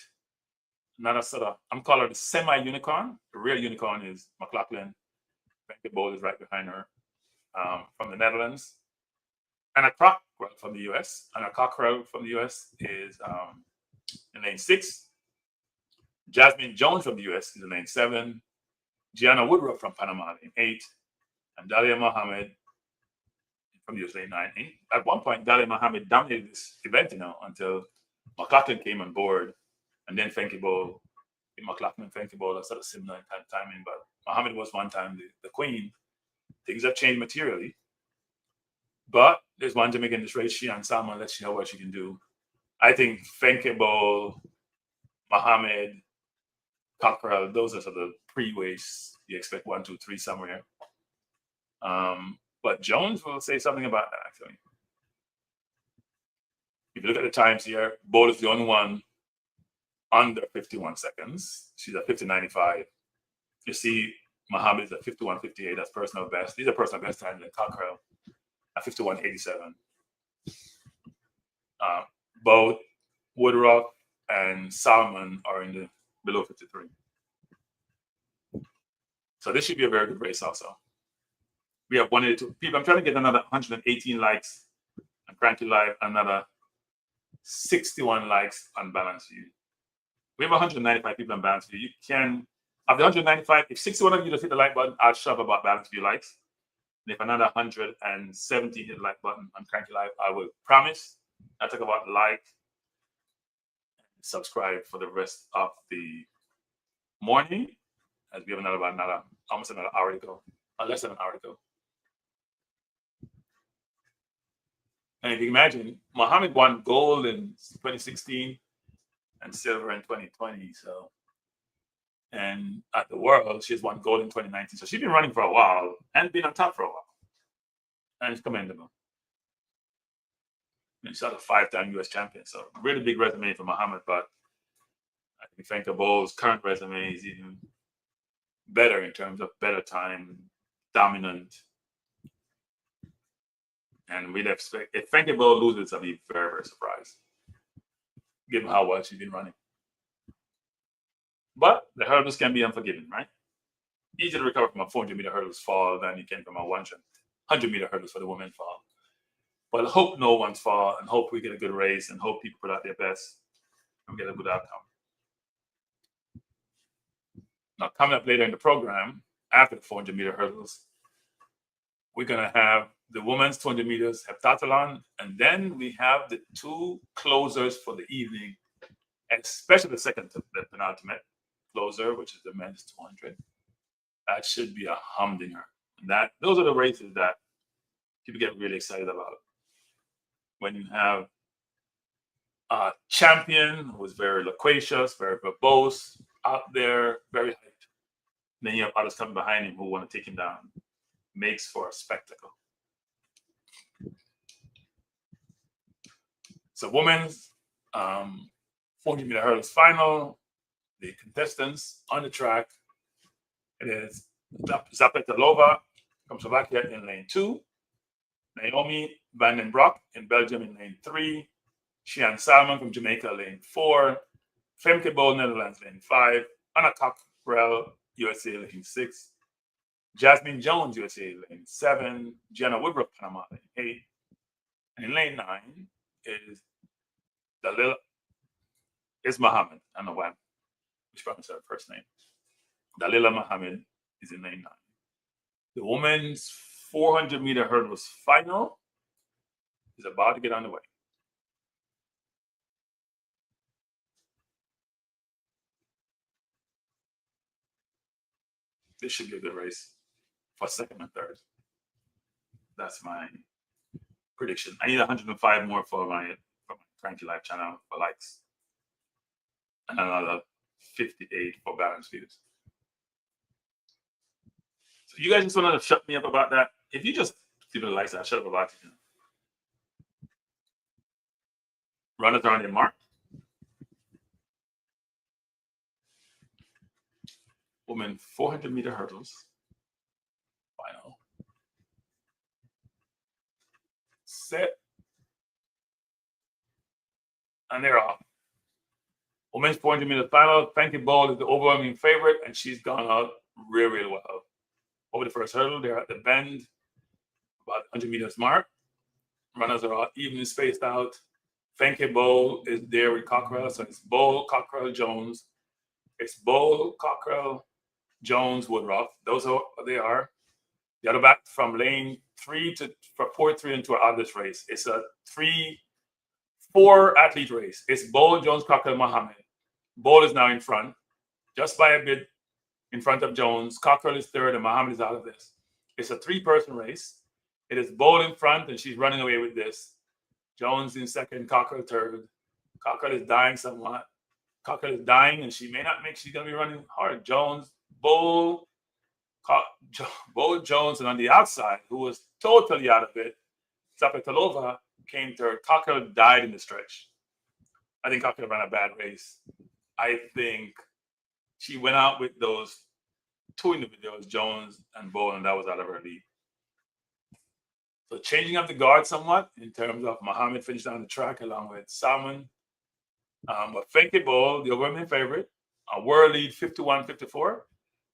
Another sort of, I'm calling her the semi-unicorn. The real unicorn is McLaughlin. Becky Bowl is right behind her, from the Netherlands. Anna Cockrell from the US. Anna Cockrell from the US is in lane 6. Jasmine Jones from the US is in lane 7. Gianna Woodruff from Panama in 8. And Dalia Mohammed from the US lane 9. At one point, Dalia Mohammed dominated this event, until McLaughlin came on board. And then Fenke Bowl, McLaughlin and Fenke Bowl are sort of similar in timing, but Mohammed was one time the queen. Things have changed materially. But there's one Jamaican in this race, Cheyenne Salmon. Let's see how well she can do. I think Fenke Bowl, Mohammed, Cockrell, those are sort of pre-race. You expect 1, 2, 3 somewhere. But Jones will say something about that, actually. If you look at the times here, Bowl is the only one under 51 seconds. She's at 50.95. You see Mohammed is at 51.58. That's personal best. These are personal best times in Cockrell at 51.87. Both Woodruff and Salmon are in the below 53. So this should be a very good race also. We have 182 people. I'm trying to get another 118 likes on Cranky Live, another 61 likes on Balance View. We have 195 people on Balance View. You can, of the 195, if 61 of you just hit the like button, I'll shove about Balance View likes. And if another 170 hit the like button on Cranky Live, I will promise I'll talk about like, subscribe for the rest of the morning, as we have almost another hour to go, less than an hour to go. And if you imagine, Muhammad won gold in 2016 and silver in 2020. So, and at the World, she's won gold in 2019. So she's been running for a while and been on top for a while. And it's commendable. And she's a 5-time US champion. So really big resume for Muhammad, but I think Frankie Bowles' current resume is even better in terms of better time, dominant. And we'd expect, if Frankie Bowles loses, I'll be very, very surprised, given how well she's been running. But the hurdles can be unforgiving, right? Easier to recover from a 400-meter hurdles fall than you can from a 100-meter hurdles for the women fall. But I hope no one's fall, and hope we get a good race, and hope people put out their best and get a good outcome. Now, coming up later in the program, after the 400-meter hurdles, we're going to have the women's 200 meters heptathlon, and then we have the two closers for the evening, especially the penultimate closer, which is the men's 200. That should be a humdinger. And those are the races that people get really excited about. When you have a champion who is very loquacious, very verbose, out there, very hyped. Then you have others coming behind him who want to take him down. Makes for a spectacle. So women's 400-meter hurdles final. The contestants on the track. It is Zapetalova from Slovakia in lane 2. Naomi van den Broek in Belgium in lane 3. Shian Salmon from Jamaica, lane 4. Femke Bol, Netherlands, lane 5. Anna Cockrell, USA, lane 6. Jasmine Jones, USA, lane 7. Jenna Woodruff, Panama, lane 8. And in lane 9 is Muhammad. I don't know why. Which probably said her first name. Dalila Muhammad is in lane 9. The women's 400-meter hurdles final is about to get underway. This should be a good race for second and third. That's my prediction. I need 105 more for my Cranky Live channel for likes, and another 58 for balance views. So you guys just want to shut me up about that? If you just give it a like, I'll shut up about it. Runners are on their mark. Women 400-meter hurdles final. Set. And they're off. Women's 400-meter final. Frankie Ball is the overwhelming favorite, and she's gone out really, really well. Over the first hurdle, they're at the bend, about 100 meters mark. Runners are all evenly spaced out. Frankie Ball is there with Cockrell, so it's Ball, Cockrell, Jones. It's Ball, Cockrell, Jones, Woodruff. Those are what they are. The other back from lane 3 to 4-3 into our this race. It's a 3-4 athlete race. It's Ball, Jones, Cockrell, Muhammad. Ball is now in front, just by a bit in front of Jones. Cockrell is third, and Muhammad is out of this. It's a 3-person race. It is Ball in front, and she's running away with this. Jones in second, Cockrell third. Cockrell is dying somewhat. Cockrell is dying, and she may not make. She's going to be running hard. Jones, Ball, Jones, and on the outside, who was totally out of it, Zapetalova came third. Cockrell died in the stretch. I think Cockrell ran a bad race. I think she went out with those two individuals, Jones and Ball, and that was out of her league. So changing up the guard somewhat in terms of Muhammad finished down the track along with Salmon. But Frankie Ball, the overwhelming favorite, a world lead 51-54.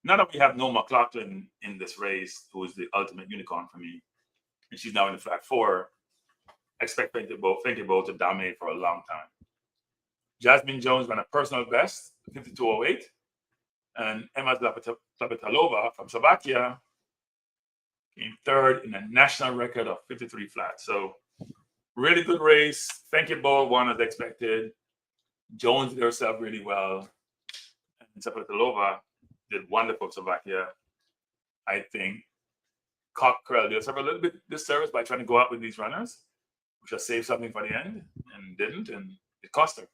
Now that we have Noah McLaughlin in this race, who is the ultimate unicorn for me, and she's now in the flag 4, I expect Frankie Ball to dominate for a long time. Jasmine Jones ran a personal best 52.08. And Emma Zapitalova from Slovakia came third in a national record of 53 flat. So really good race. Thank you, Bo won as expected. Jones did herself really well. And Zapitalova did wonderful for Slovakia. I think Cockrell did herself a little bit disservice by trying to go out with these runners, which will save something for the end, and didn't, and it cost her.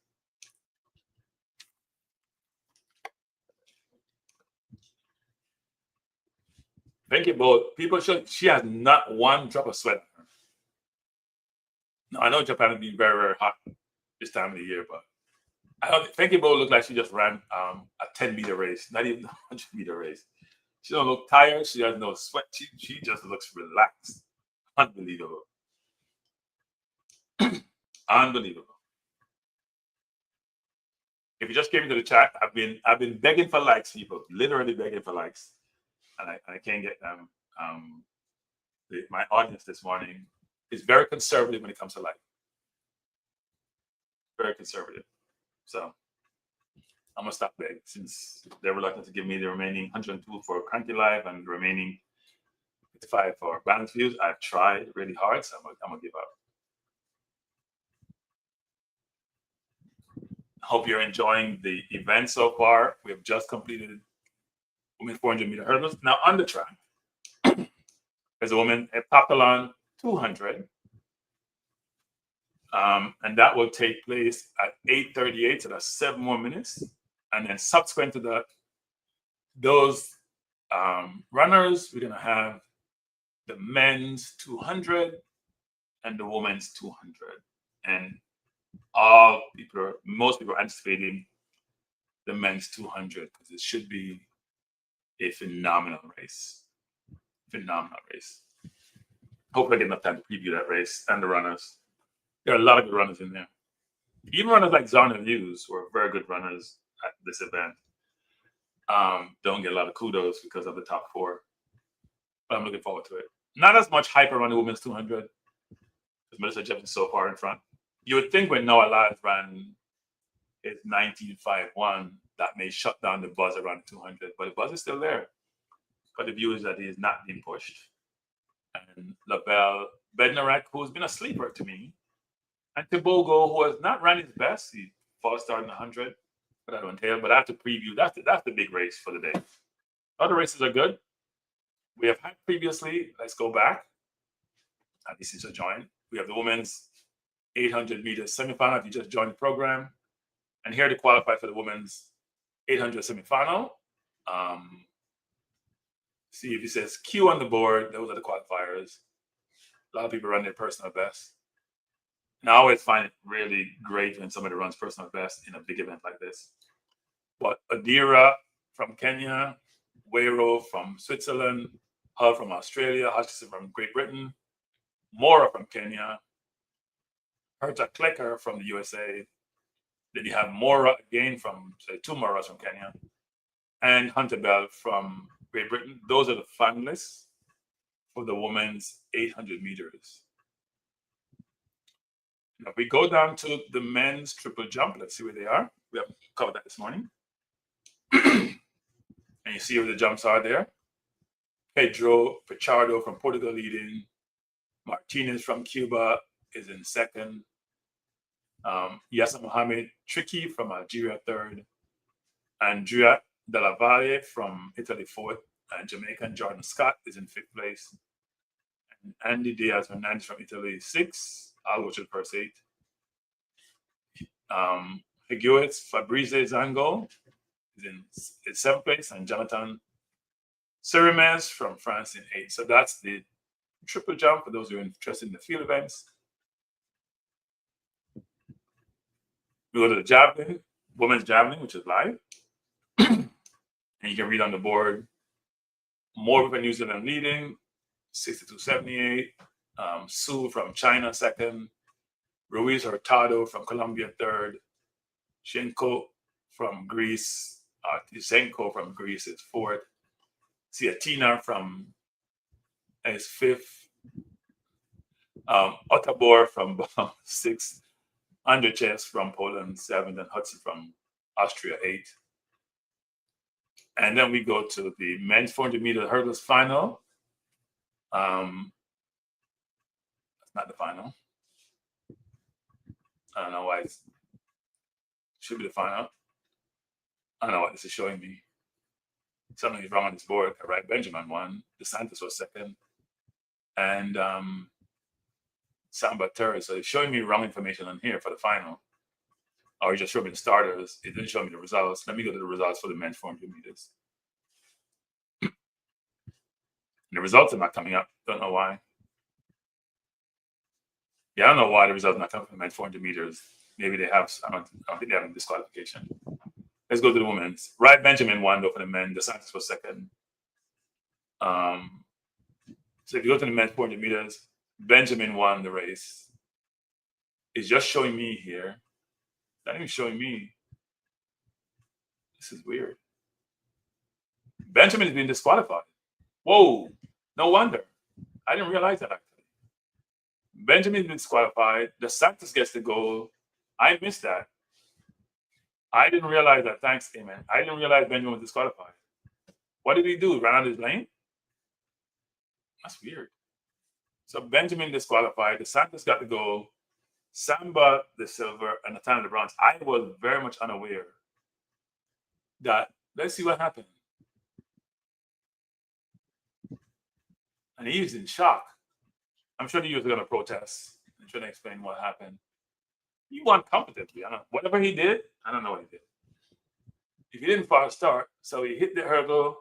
Thank you, Bo. People should. She has not one drop of sweat. No, I know Japan has been very, very hot this time of the year, but I don't think Bo looked like she just ran a 10-meter race, not even a 100-meter race. She don't look tired. She has no sweat. She just looks relaxed. Unbelievable. Unbelievable. If you just came into the chat, I've been begging for likes, people, literally begging for likes, and I can't get them. My audience this morning is very conservative when it comes to like. Very conservative. So I'm gonna stop begging since they're reluctant to give me the remaining 102 for Cranky Live and the remaining 55 for Balance Views. I've tried really hard, so I'm gonna give up. Hope you're enjoying the event so far. We have just completed women 400-meter hurdles. Now on the track, there's a woman heptathlon 200. And that will take place at 8:38, so that's 7 more minutes. And then subsequent to that, those runners, we're going to have the men's 200 and the women's 200. And most people are anticipating the men's 200 because it should be a phenomenal race. Phenomenal race. Hopefully I get enough time to preview that race and the runners. There are a lot of good runners in there. Even runners like Zarna Hughes were very good runners at this event. Don't get a lot of kudos because of the top 4. But I'm looking forward to it. Not as much hype around the women's 200 because Melissa Jefferson so far in front. You would think when Noah Lyles ran his 19.51, that may shut down the buzz around the 200, but the buzz is still there. But the view is that he is not being pushed. And Levell, Bednarek, who's been a sleeper to me, and Tebogo, who has not run his best. He false started in 100, but I don't entail. But I have to preview. That's the big race for the day. Other races are good. We have had previously. Let's go back. At least you just joined. We have the women's 800 meters semifinal. If you just joined the program, and here to qualify for the women's 800 semifinal. See if it says Q on the board. Those are the qualifiers. A lot of people run their personal best. And I always find it really great when somebody runs personal best in a big event like this. But Adira from Kenya, Wero from Switzerland, Hull from Australia, Hutchinson from Great Britain, Mora from Kenya, Herta Klecker from the USA. Then you have Mora again from, say, 2 Moras from Kenya, and Hunter Bell from Great Britain. Those are the finalists for the women's 800 meters. Now, if we go down to the men's triple jump, let's see where they are. We have covered that this morning. And you see where the jumps are there. Pedro Pichardo from Portugal leading. Martinez from Cuba is in second. Yasser Mohamed Tricky from Algeria third. Andrea Della Valle from Italy fourth. And Jamaican Jordan Scott is in 5th place. And Andy Diaz Hernandez from Italy 6th. I'll go to the first 8. Higuez Fabrice Zango is in 7th place, and Jonathan Serimes from France in 8th. So that's the triple jump for those who are interested in the field events. We go to the javelin, women's javelin, which is live. And you can read on the board, Moore from New Zealand leading, 62.78. Su from China second. Ruiz Hurtado from Colombia third. Shenko from Greece. Tisenko from Greece is fourth. Siatina from is fifth. Otabor from 6th. Andrzej from Poland 7th, and Hudson from Austria 8. And then we go to the men's 400 meter hurdles final. That's not the final. I don't know why it should be the final. I don't know what this is showing me. Something is wrong on this board. Right, Benjamin won. DeSantis was second. And Samba third. So it's showing me wrong information on here for the final. Or it just showed me the starters. It didn't show me the results. Let me go to the results for the men's 400 meters. The results are not coming up. Don't know why. Yeah, I don't know why the results are not coming for the men's 400 meters. Maybe they have, I don't think they have a disqualification. Let's go to the women's. Right, Benjamin won though for the men. DeSantis was second. So if you go to the men's 400 meters, Benjamin won the race. It's just showing me here. Not even showing me. This is weird. Benjamin is being disqualified. Whoa, no wonder. I didn't realize that actually. Benjamin is being disqualified. DeSantis gets the goal. I missed that. I didn't realize that. Thanks, Amen. I didn't realize Benjamin was disqualified. What did he do? Ran out of his lane? That's weird. So Benjamin disqualified. DeSantis got the goal. Samba the silver and Natana the bronze. I was very much unaware that. Let's see what happened. And he was in shock. I'm sure he was going to protest and trying to explain what happened. He won competently. I don't know. Whatever he did, I don't know what he did. If he didn't fast start, so he hit the hurdle.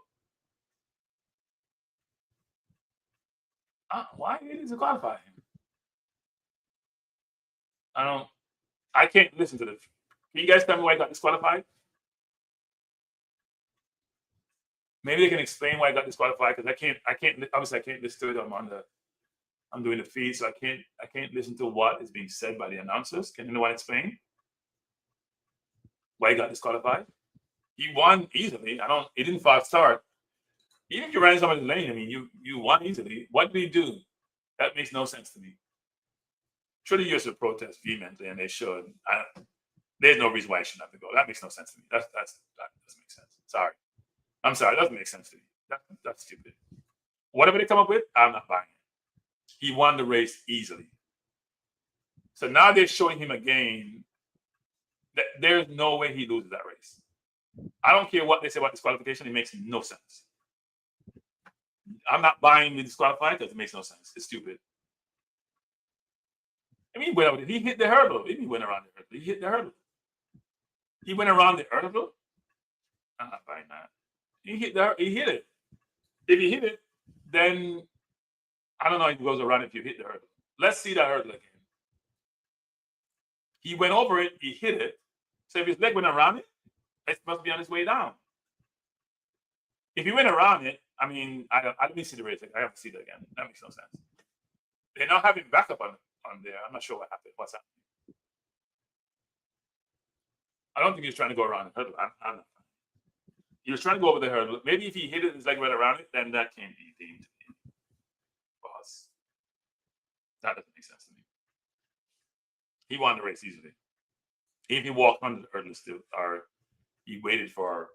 Why did he disqualify him? I can't listen to this. Can you guys tell me why he got disqualified? Maybe they can explain why I got disqualified, because I can't obviously I can't listen to it. I'm doing the feed, so I can't listen to what is being said by the announcers. Can anyone explain why he got disqualified? He won easily. He didn't fast start. Even if you ran somebody's lane, I mean you won easily. What did he do? That makes no sense to me. Sure, they used to protest vehemently, and they should. There's no reason why he shouldn't have to go. That makes no sense to me. That doesn't make sense. Sorry. I'm sorry. It doesn't make sense to me. That's stupid. Whatever they come up with, I'm not buying it. He won the race easily. So now they're showing him again that there's no way he loses that race. I don't care what they say about disqualification. It makes no sense. I'm not buying the disqualified because it makes no sense. It's stupid. I mean, he hit the hurdle. He went around the hurdle. He hit the hurdle. He went around the hurdle. I'm not buying that. He hit it. If he hit it, then I don't know if he goes around if you hit the hurdle. Let's see that hurdle again. He went over it. He hit it. So if his leg went around it, it must be on his way down. If he went around it, I mean, let me see the race. I have to see that again. That makes no sense. They're not having backup on there. I'm not sure what happened. What's happening? I don't think he was trying to go around the hurdle. I'm not. He was trying to go over the hurdle. Maybe if he hit it, his leg went around it, then that can't be deemed boss. That doesn't make sense to me. He won the race easily. If he walked under the hurdle still, or he waited for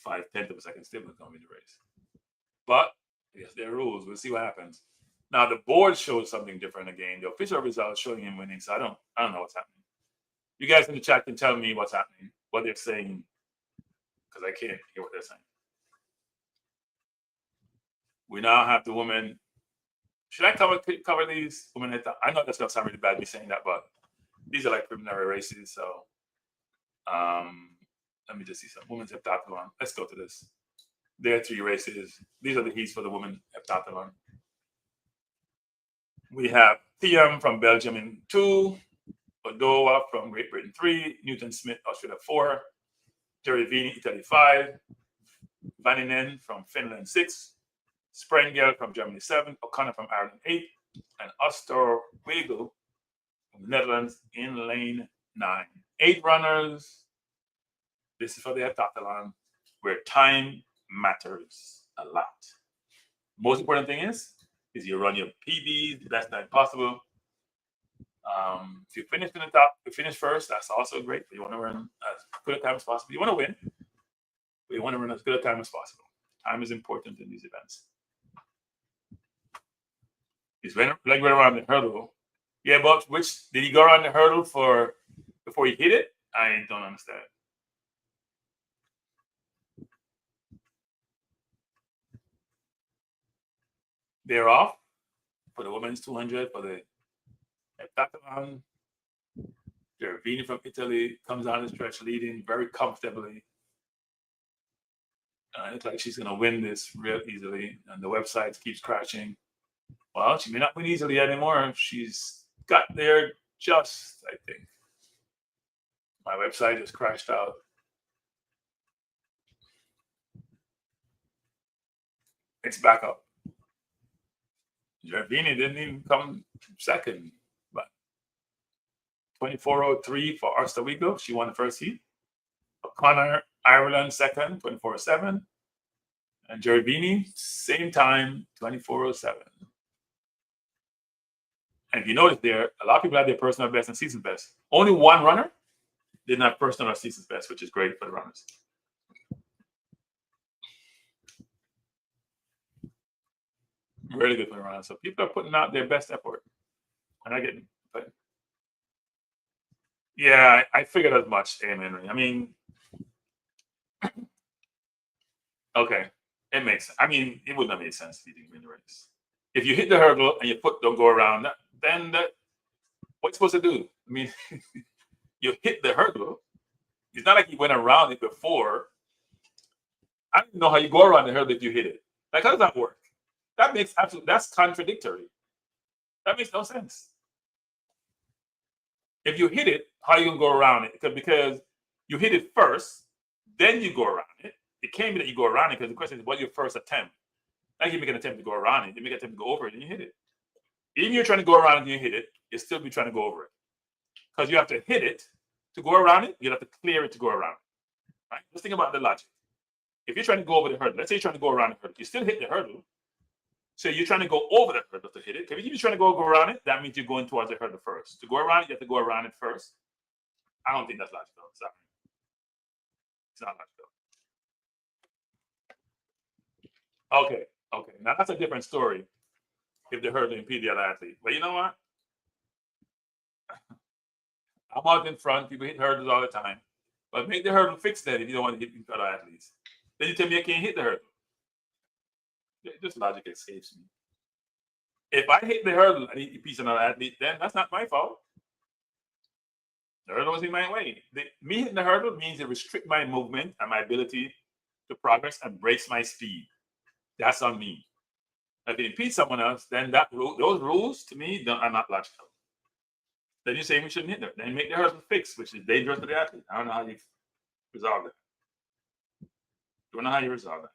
0.5 of a second, still was going to win the race. But yes, there are rules. We'll see what happens. Now the board shows something different again. The official results showing him winning. So I don't know what's happening. You guys in the chat can tell me what's happening, what they're saying, because I can't hear what they're saying. We now have the women. Should I cover these women? I know that's going to sound really bad me saying that, but these are like preliminary races. So let me just see some women's heptathlon. Let's go to this. There are 3 races. These are the heats for the women heptathlon. We have Thiam from Belgium in 2, Odoa from Great Britain 3, Newton Smith, Australia 4, Terivini, Italy 5, Vaninen from Finland 6, Sprengel from Germany 7, O'Connor from Ireland 8, and Osterwegel from the Netherlands in lane 9. 8 runners. This is for the heptathlon, where time matters a lot. Most important thing is you run your PBs the best time possible. If you finish in the top, you finish first, that's also great. But you want to run as good a time as possible. You want to win, but you want to run as good a time as possible. Time is important in these events. He's went around the hurdle. Yeah, but which did he go around the hurdle for before he hit it? I don't understand. They're off for the women's 200 for the heptathlon. Gervini from Italy comes down the stretch leading very comfortably. It looks like she's going to win this real easily, and the website keeps crashing. Well, she may not win easily anymore. She's got there just, I think. My website just crashed out. It's back up. Gervini didn't even come second, but 24:03 for Tebogo. She won the first heat. O'Connor, Ireland second, 24:07. And Gervini, same time, 24:07. And if you notice there, a lot of people had their personal best and season best. Only one runner didn't have personal or season best, which is great for the runners. Really good for the runners. So people are putting out their best effort. And I get it. But yeah, I figured as much, Henry. I mean, okay, it makes sense. I mean, it wouldn't have made sense if you didn't win the race. If you hit the hurdle and your foot don't go around, then what's supposed to do? I mean, you hit the hurdle. It's not like you went around it before. I don't know how you go around the hurdle if you hit it. Like, how does that work? That's contradictory. That makes no sense. If you hit it, how are you gonna go around it? Because you hit it first, then you go around it. It can't be that you go around it, because the question is, what's your first attempt? Like, you make an attempt to go around it, you make an attempt to go over it, and you hit it. Even if you're trying to go around it and you hit it, you'll still be trying to go over it. Because you have to hit it to go around it, you have to clear it to go around it. Right? Just think about the logic. If you're trying to go over the hurdle, let's say you're trying to go around the hurdle, you still hit the hurdle. So you're trying to go over the hurdle to hit it. If you're trying to go around it, that means you're going towards the hurdle first. To go around it, you have to go around it first. I don't think that's logical. Sorry. It's not logical. Okay. Now that's a different story if the hurdle impede the other athlete. But you know what? I'm out in front. People hit hurdles all the time. But make the hurdle fixed then if you don't want to hit other athletes. Then you tell me I can't hit the hurdle. Just logic escapes me. If I hit the hurdle and hit a piece of another athlete, then that's not my fault. The hurdle was in my way. Me hitting the hurdle means it restricts my movement and my ability to progress and breaks my speed. That's on me. If it impedes someone else, then those rules to me are not logical. Then you say we shouldn't hit them. Then make the hurdle fixed, which is dangerous to the athlete. I don't know how you resolve that. Don't know how you resolve that.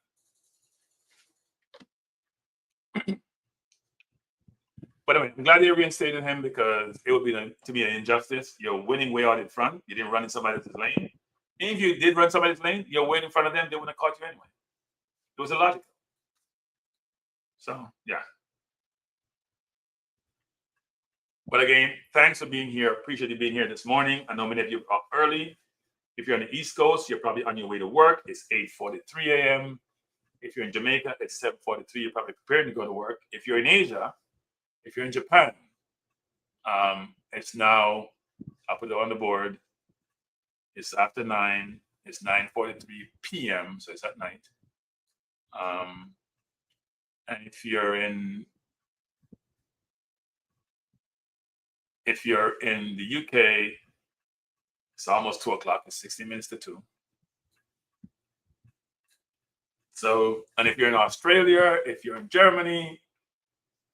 But anyway, I'm glad they reinstated him, because it would be, to me, an injustice. You're winning way out in front. You didn't run in somebody else's lane. And if you did run somebody's lane, you're way in front of them. They wouldn't have caught you anyway. It was illogical. So, yeah. But again, thanks for being here. Appreciate you being here this morning. I know many of you are up early. If you're on the East Coast, you're probably on your way to work. It's 8:43 a.m. If you're in Jamaica, it's 7:43. You're probably preparing to go to work. If you're in Asia, if you're in Japan, it's now, I'll put it on the board. It's after 9. It's 9:43 p.m., so it's at night. And if you're in the UK, it's almost 2 o'clock. It's 60 minutes to 2. So, and if you're in Australia, if you're in Germany,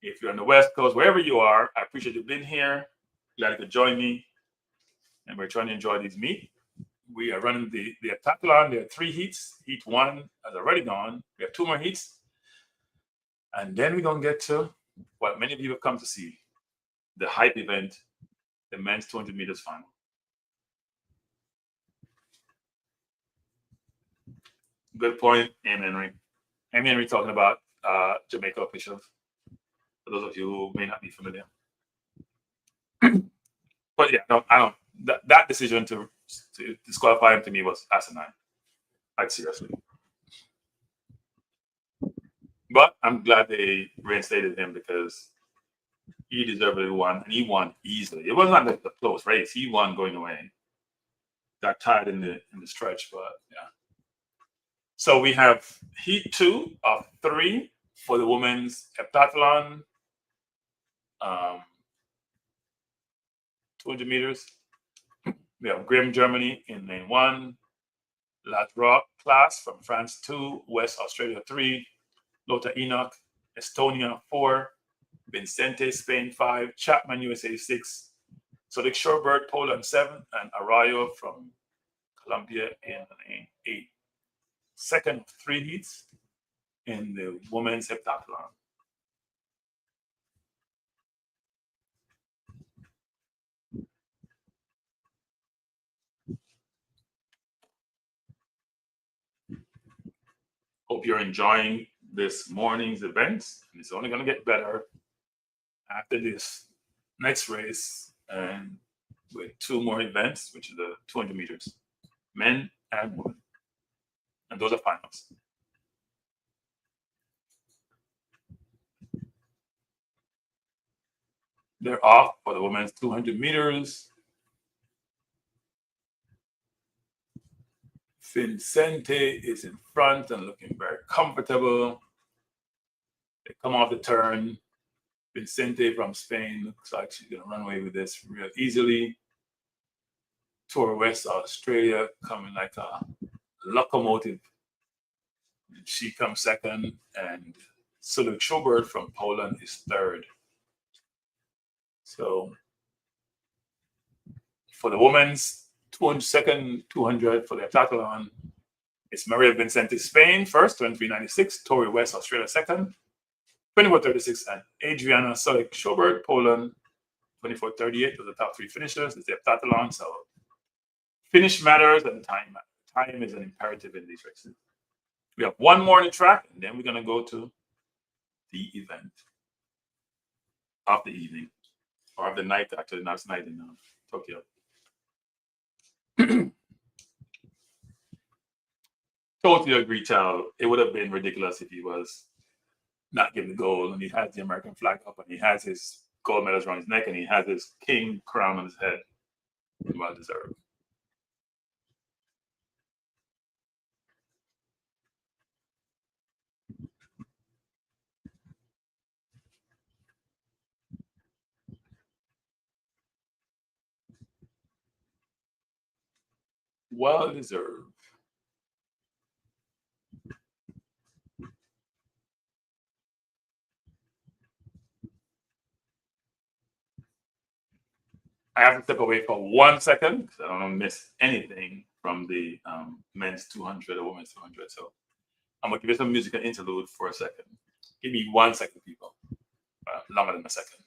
if you're on the West Coast, wherever you are, I appreciate you being here. Glad you could join me. And we're trying to enjoy these meet. We are running the heptathlon. There are 3 heats. Heat 1 has already gone. We have 2 more heats. And then we're going to get to what many people have come to see, the hype event, the men's 200 meters final. Good point, Henry. Henry talking about Jamaica officials, for those of you who may not be familiar. But yeah, no, I don't. That decision to to disqualify him to me was asinine. Like seriously. But I'm glad they reinstated him because he deserved to win, and he won easily. It wasn't like a close race. He won going away. Got tied in the stretch, but yeah. So we have heat 2 of 3 for the women's heptathlon, 200 meters. We have Grim, Germany in lane 1, Ladrock class from France 2, West Australia 3, Lota Enoch, Estonia 4, Vincente, Spain 5, Chapman, USA 6, Solik Shorebird, Poland 7, and Arroyo from Colombia in lane 8. Second of 3 heats in the women's heptathlon. Hope you're enjoying this morning's events. And it's only going to get better after this next race, and with 2 more events, which is the 200 meters, men and women. And those are finals. They're off for the women's 200 meters. Vincente is in front and looking very comfortable. They come off the turn. Vincente from Spain looks like she's going to run away with this real easily. Tour West Australia coming like a locomotive. She comes second, and Solik Shorebird from Poland is third. So for the women's 200 for the heptathlon, it's Maria Vincente, Spain first, 23.96. Tori West Australia second, 24.36, and Adriana Solik Shorebird, Poland, 24.38 was the top 3 finishers. It's the heptathlon, so finish matters and time is an imperative in these races. We have 1 more in the track, and then we're going to go to the event of the evening, or of the night, actually. Now it's night in Tokyo. Totally agree, Tal. It would have been ridiculous if he was not given the gold, and he has the American flag up, and he has his gold medals around his neck, and he has his king crown on his head. Well deserved. Well deserved. I have to step away for 1 second because I don't want to miss anything from the men's 200 or women's 200. So I'm going to give you some musical interlude for a second. Give me 1 second, people. Longer than a second.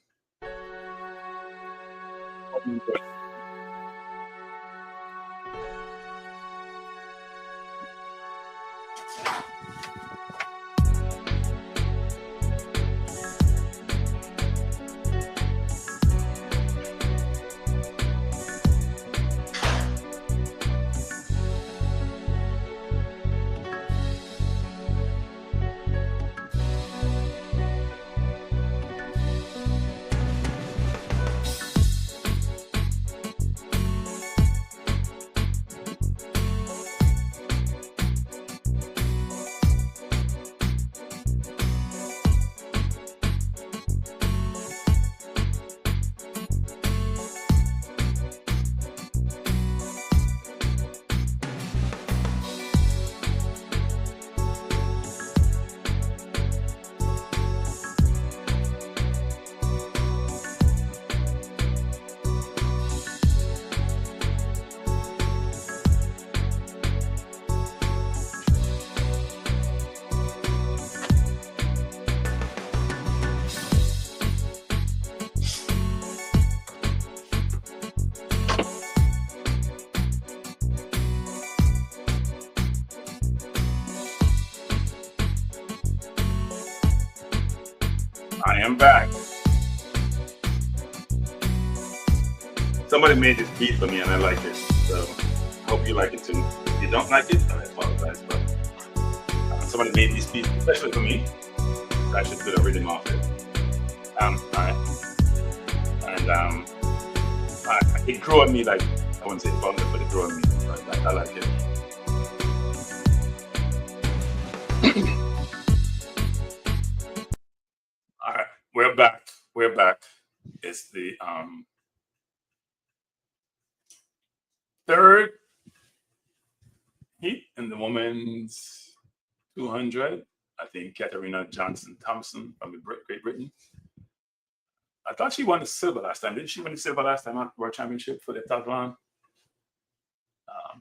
I am back. Somebody made this beat for me and I like it. So hope you like it too. If you don't like it, I apologize, but somebody made these pieces, especially for me. So I should put a rhythm off it. It grew on me like, I wouldn't say vulgar, but it grew on me. I like it. All right, we're back. We're back. It's the third heat in the women's 200. I think Katarina Johnson-Thompson from Great Britain. I thought she won the silver last time. Didn't she win the silver last time at World Championship for the heptathlon?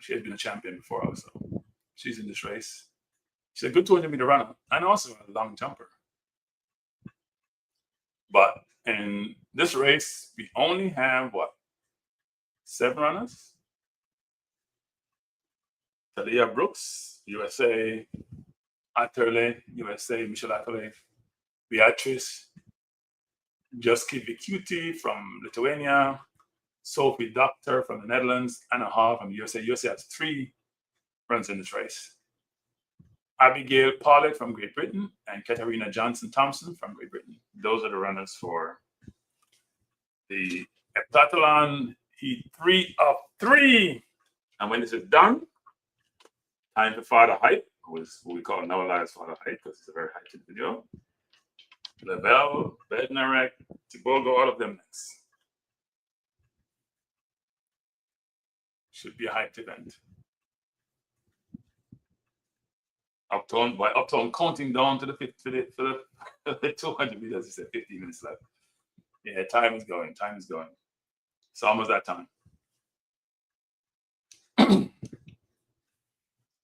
She had been a champion before also. She's in this race. She's a good 200-meter runner and also a long jumper. But in this race, we only have, 7 runners? Talia Brooks, USA, Atterley, USA, Michelle Atterley, Beatrice, Juski Vikuti from Lithuania, Sophie Doctor from the Netherlands, Anna Hall from USA. USA has 3 runs in this race. Abigail Paulett from Great Britain and Katarina Johnson-Thompson from Great Britain. Those are the runners for the heptathlon heat 3 of 3. And when this is done, time for Father Hype, who is what we call Noah Lyles Father Hype because it's a very hyped video. Levell, Bednarek, Tebogo, all of them next. Should be a hyped event. Uptown counting down to the 200 meters. He said 15 minutes left. Yeah, time is going. Time is going. It's almost that time.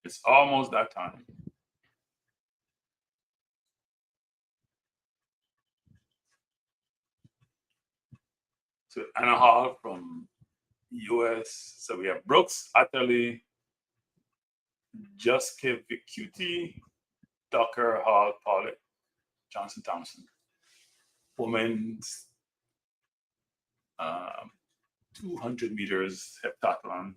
It's almost that time. So Anna Hall from US. So we have Brooks, Atterley, Juski Vikuti, Tucker, Hall, Paulett, Johnson-Thompson. Women's 200 meters heptathlon.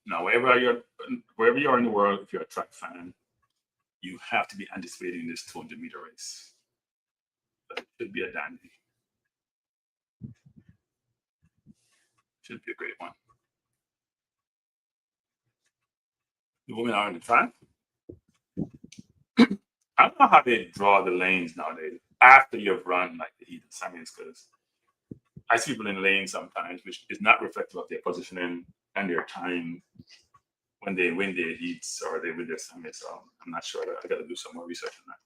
Now, wherever you are in the world, if you're a track fan, you have to be anticipating this 200-meter race. But it should be a dandy. Should be a great one. The women are in the track. I don't know how they draw the lanes nowadays after you've run like the heat and semis, because I see people in lanes sometimes, which is not reflective of their positioning and their time when they win their heats or they win their semis. So I'm not sure. I got to do some more research on that.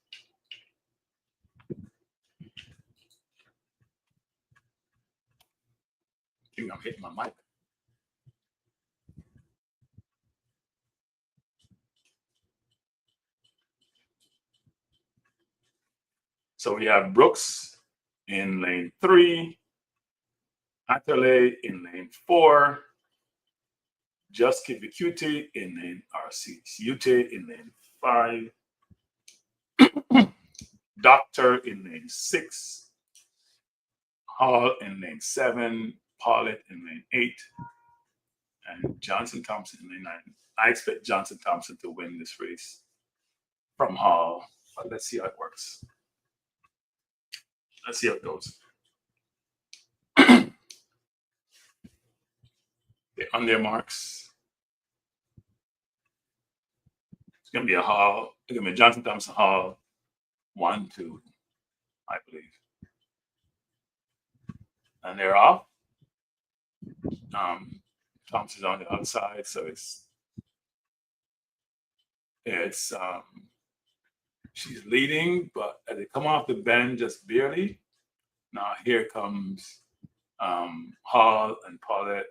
I think I'm hitting my mic. So we have Brooks in lane 3, Atterley in lane 4, Juski Vikuti in lane Ute in lane 5, Doctor in lane 6, Hall in lane 7, Paulett in lane 8, and Johnson-Thompson in lane 9. I expect Johnson-Thompson to win this race from Hall, but let's see how it works. Let's see how it goes. They're on their marks. It's going to be a Hall. It's going to be a Johnson-Thompson Hall 1, 2, I believe. And they're off. Thompson's on the outside, so she's leading, but as they come off the bend just barely. Now here comes Hall and Paulett.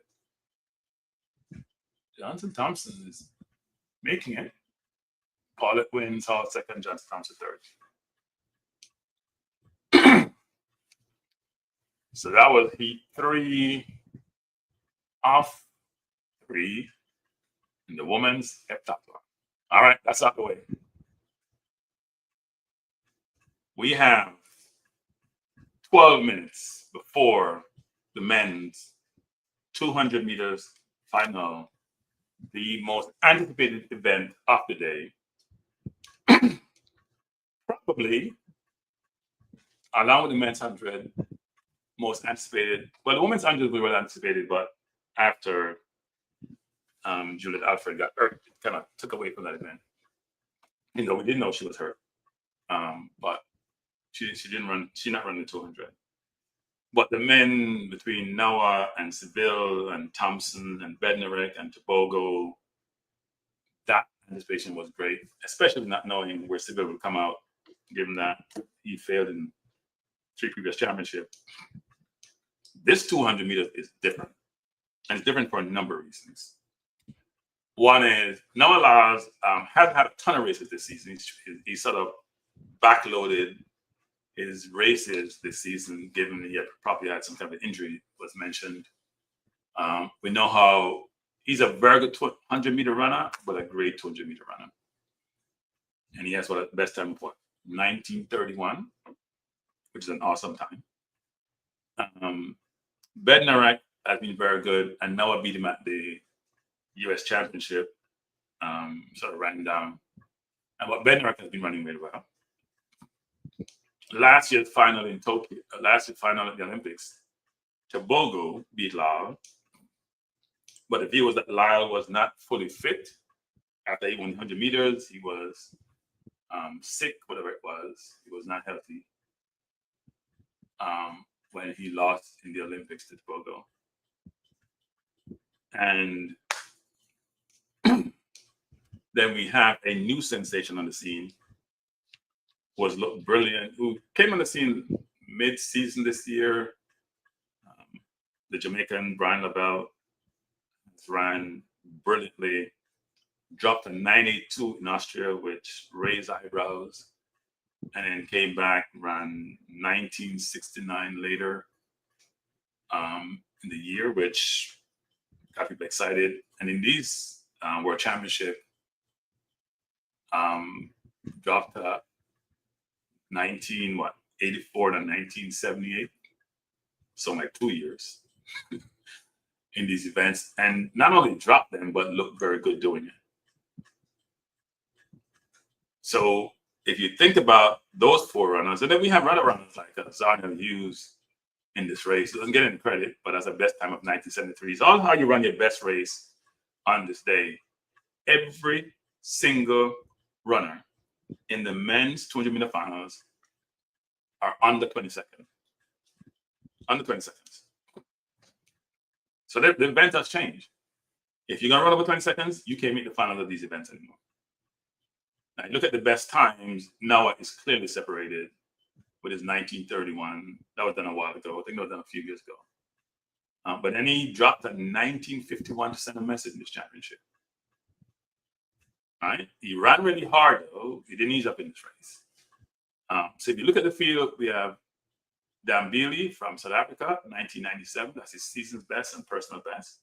Johnson-Thompson is making it. Paulett wins, Hall second, Johnson-Thompson third. So that was heat 3 off 3. in the women's heptathlon. All right, that's out the way. We have 12 minutes before the men's 200 meters final, the most anticipated event of the day. Probably, along with the men's 100, most anticipated. Well, the women's 100 we were anticipated, but after Juliet Alfred got hurt, it kind of took away from that event. We didn't know she was hurt, but she didn't run. She not running the 200. But the men between Noah and Seville and Thompson and Bednarek and Tebogo, that anticipation was great, especially not knowing where Seville would come out, given that he failed in 3 previous championships. This 200 meters is different, and it's different for a number of reasons. One is Noah Lyles hasn't had a ton of races this season. He sort of backloaded his races this season, given he had probably had some kind of injury, was mentioned. We know how he's a very good 100-meter runner, but a great 200-meter runner. And he has the best time of 1931, which is an awesome time. Bednarek has been very good, and Noah beat him at the U.S. Championship, sort of ran down. And what Bednarek has been running really well. Last year's final in Tokyo, last year's final at the Olympics, Tebogo beat Lyle, but the view was that Lyle was not fully fit after he won 100 meters. He was sick, whatever it was. He was not healthy when he lost in the Olympics to Tebogo. And then we have a new sensation on the scene, was looked brilliant, who came on the scene mid-season this year. The Jamaican Bryan Levell ran brilliantly, dropped a 9.82 in Austria, which raised eyebrows, and then came back, ran 19.69 later in the year, which got people excited. And in these World Championship, dropped 84 to 1978, so like 2 years in these events, and not only dropped them but looked very good doing it. So if you think about those 4 runners, and then we have other runners like Zarnia Hughes in this race, doesn't get any credit, but has a best time of 1973. It's all how you run your best race on this day. Every single runner in the men's 200-meter finals are under 20 seconds. Under 20 seconds. So the event has changed. If you're going to run over 20 seconds, you can't make the final of these events anymore. Now, you look at the best times, Noah is clearly separated with his 1931. That was done a while ago. I think that was done a few years ago. But then he dropped a 1951 to send a message in this championship. Right? He ran really hard, though. He didn't ease up in this race. So if you look at the field, we have Dambili from South Africa, 1997. That's his season's best and personal best.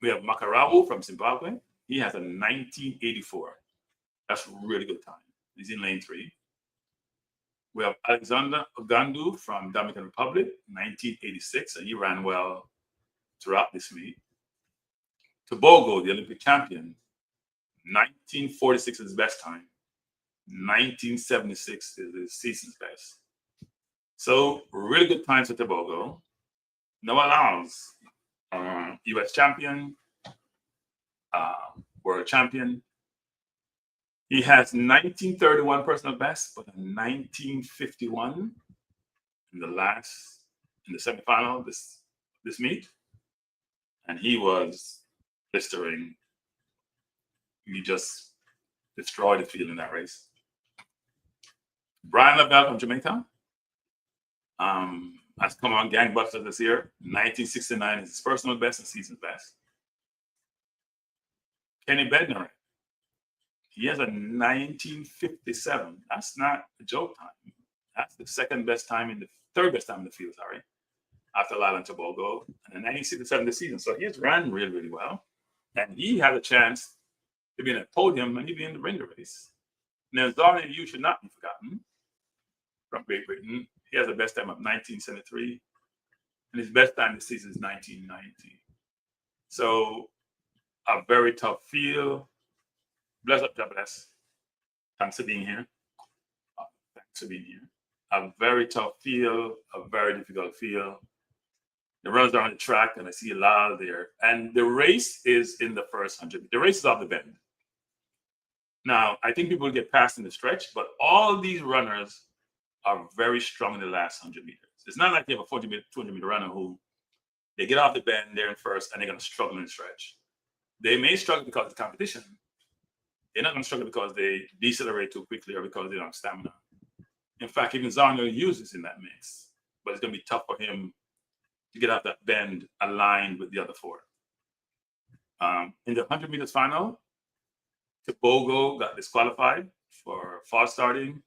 We have Makarau from Zimbabwe. He has a 1984. That's a really good time. He's in lane 3. We have Alexander Ogandu from Dominican Republic, 1986, and he ran well throughout this meet. Tebogo, the Olympic champion, 1946 is his best time. 1976 is his season's best. So really good times for Tebogo. Noah Lyles, U.S. champion, world champion. He has 1931 personal best, but a 1951 in the semifinal this meet, and he was blistering. He just destroyed the field in that race. Bryan Levell from Jamaica has come on gangbusters this year. 1969 is his personal best and season's best. Kenny Bednarek, he has a 1957. That's not a joke time. That's the third best time in the field, sorry. after Letsile Tebogo, and in 1967 this season. So he has ran really, really well. And he had a chance to be in a podium and he'd be in the ringer race. Now, Zahra Yu should not be forgotten from Great Britain. He has the best time of 1973, and his best time this season is 1990. So a very tough field. Bless up, God bless. Thanks for being here. Thanks for being here. A very tough field, a very difficult field. The runners are on the track, and I see a lot there. And the race is in the first 100. The race is off the bend. Now, I think people will get past in the stretch, but all these runners are very strong in the last 100 meters. It's not like you have a 200-meter runner who they get off the bend, they're in first, and they're going to struggle in the stretch. They may struggle because of competition. They're not going to struggle because they decelerate too quickly or because they don't have stamina. In fact, even Zahra Yu uses in that mix, but it's going to be tough for him to get off that bend aligned with the other four. In the 100 meters final, Tebogo got disqualified for false starting,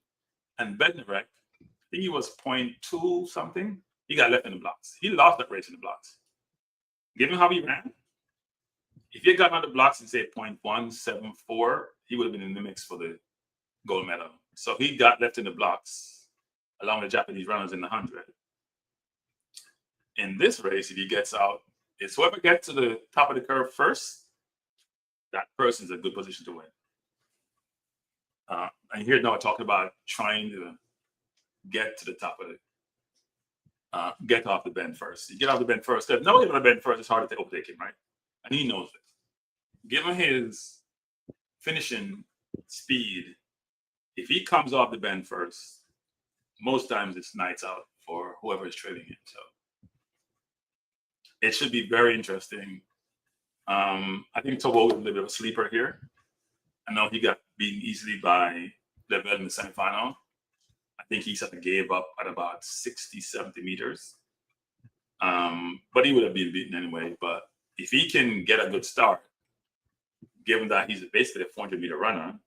and Bednarek, I think he was 0.2 something, he got left in the blocks. He lost that race in the blocks. Given how he ran, if he had gotten on the blocks and say 0.174, he would have been in the mix for the gold medal. So he got left in the blocks along with the Japanese runners in the 100. In this race, if he gets out, it's whoever gets to the top of the curve first, that person's in a good position to win. And here Noah talking about trying to get to the top of it, get off the bend first. You get off the bend first. If Noah gets on the bend first, it's hard to overtake him, right? And he knows this. Given his finishing speed, if he comes off the bend first, most times it's nights out for whoever is trailing him. So it should be very interesting. I think Tebogo is a little bit of a sleeper here. I know he got beaten easily by Levell in the semifinal. I think he sort of gave up at about 60, 70 meters. But he would have been beaten anyway. But if he can get a good start, given that he's basically a 400-meter runner,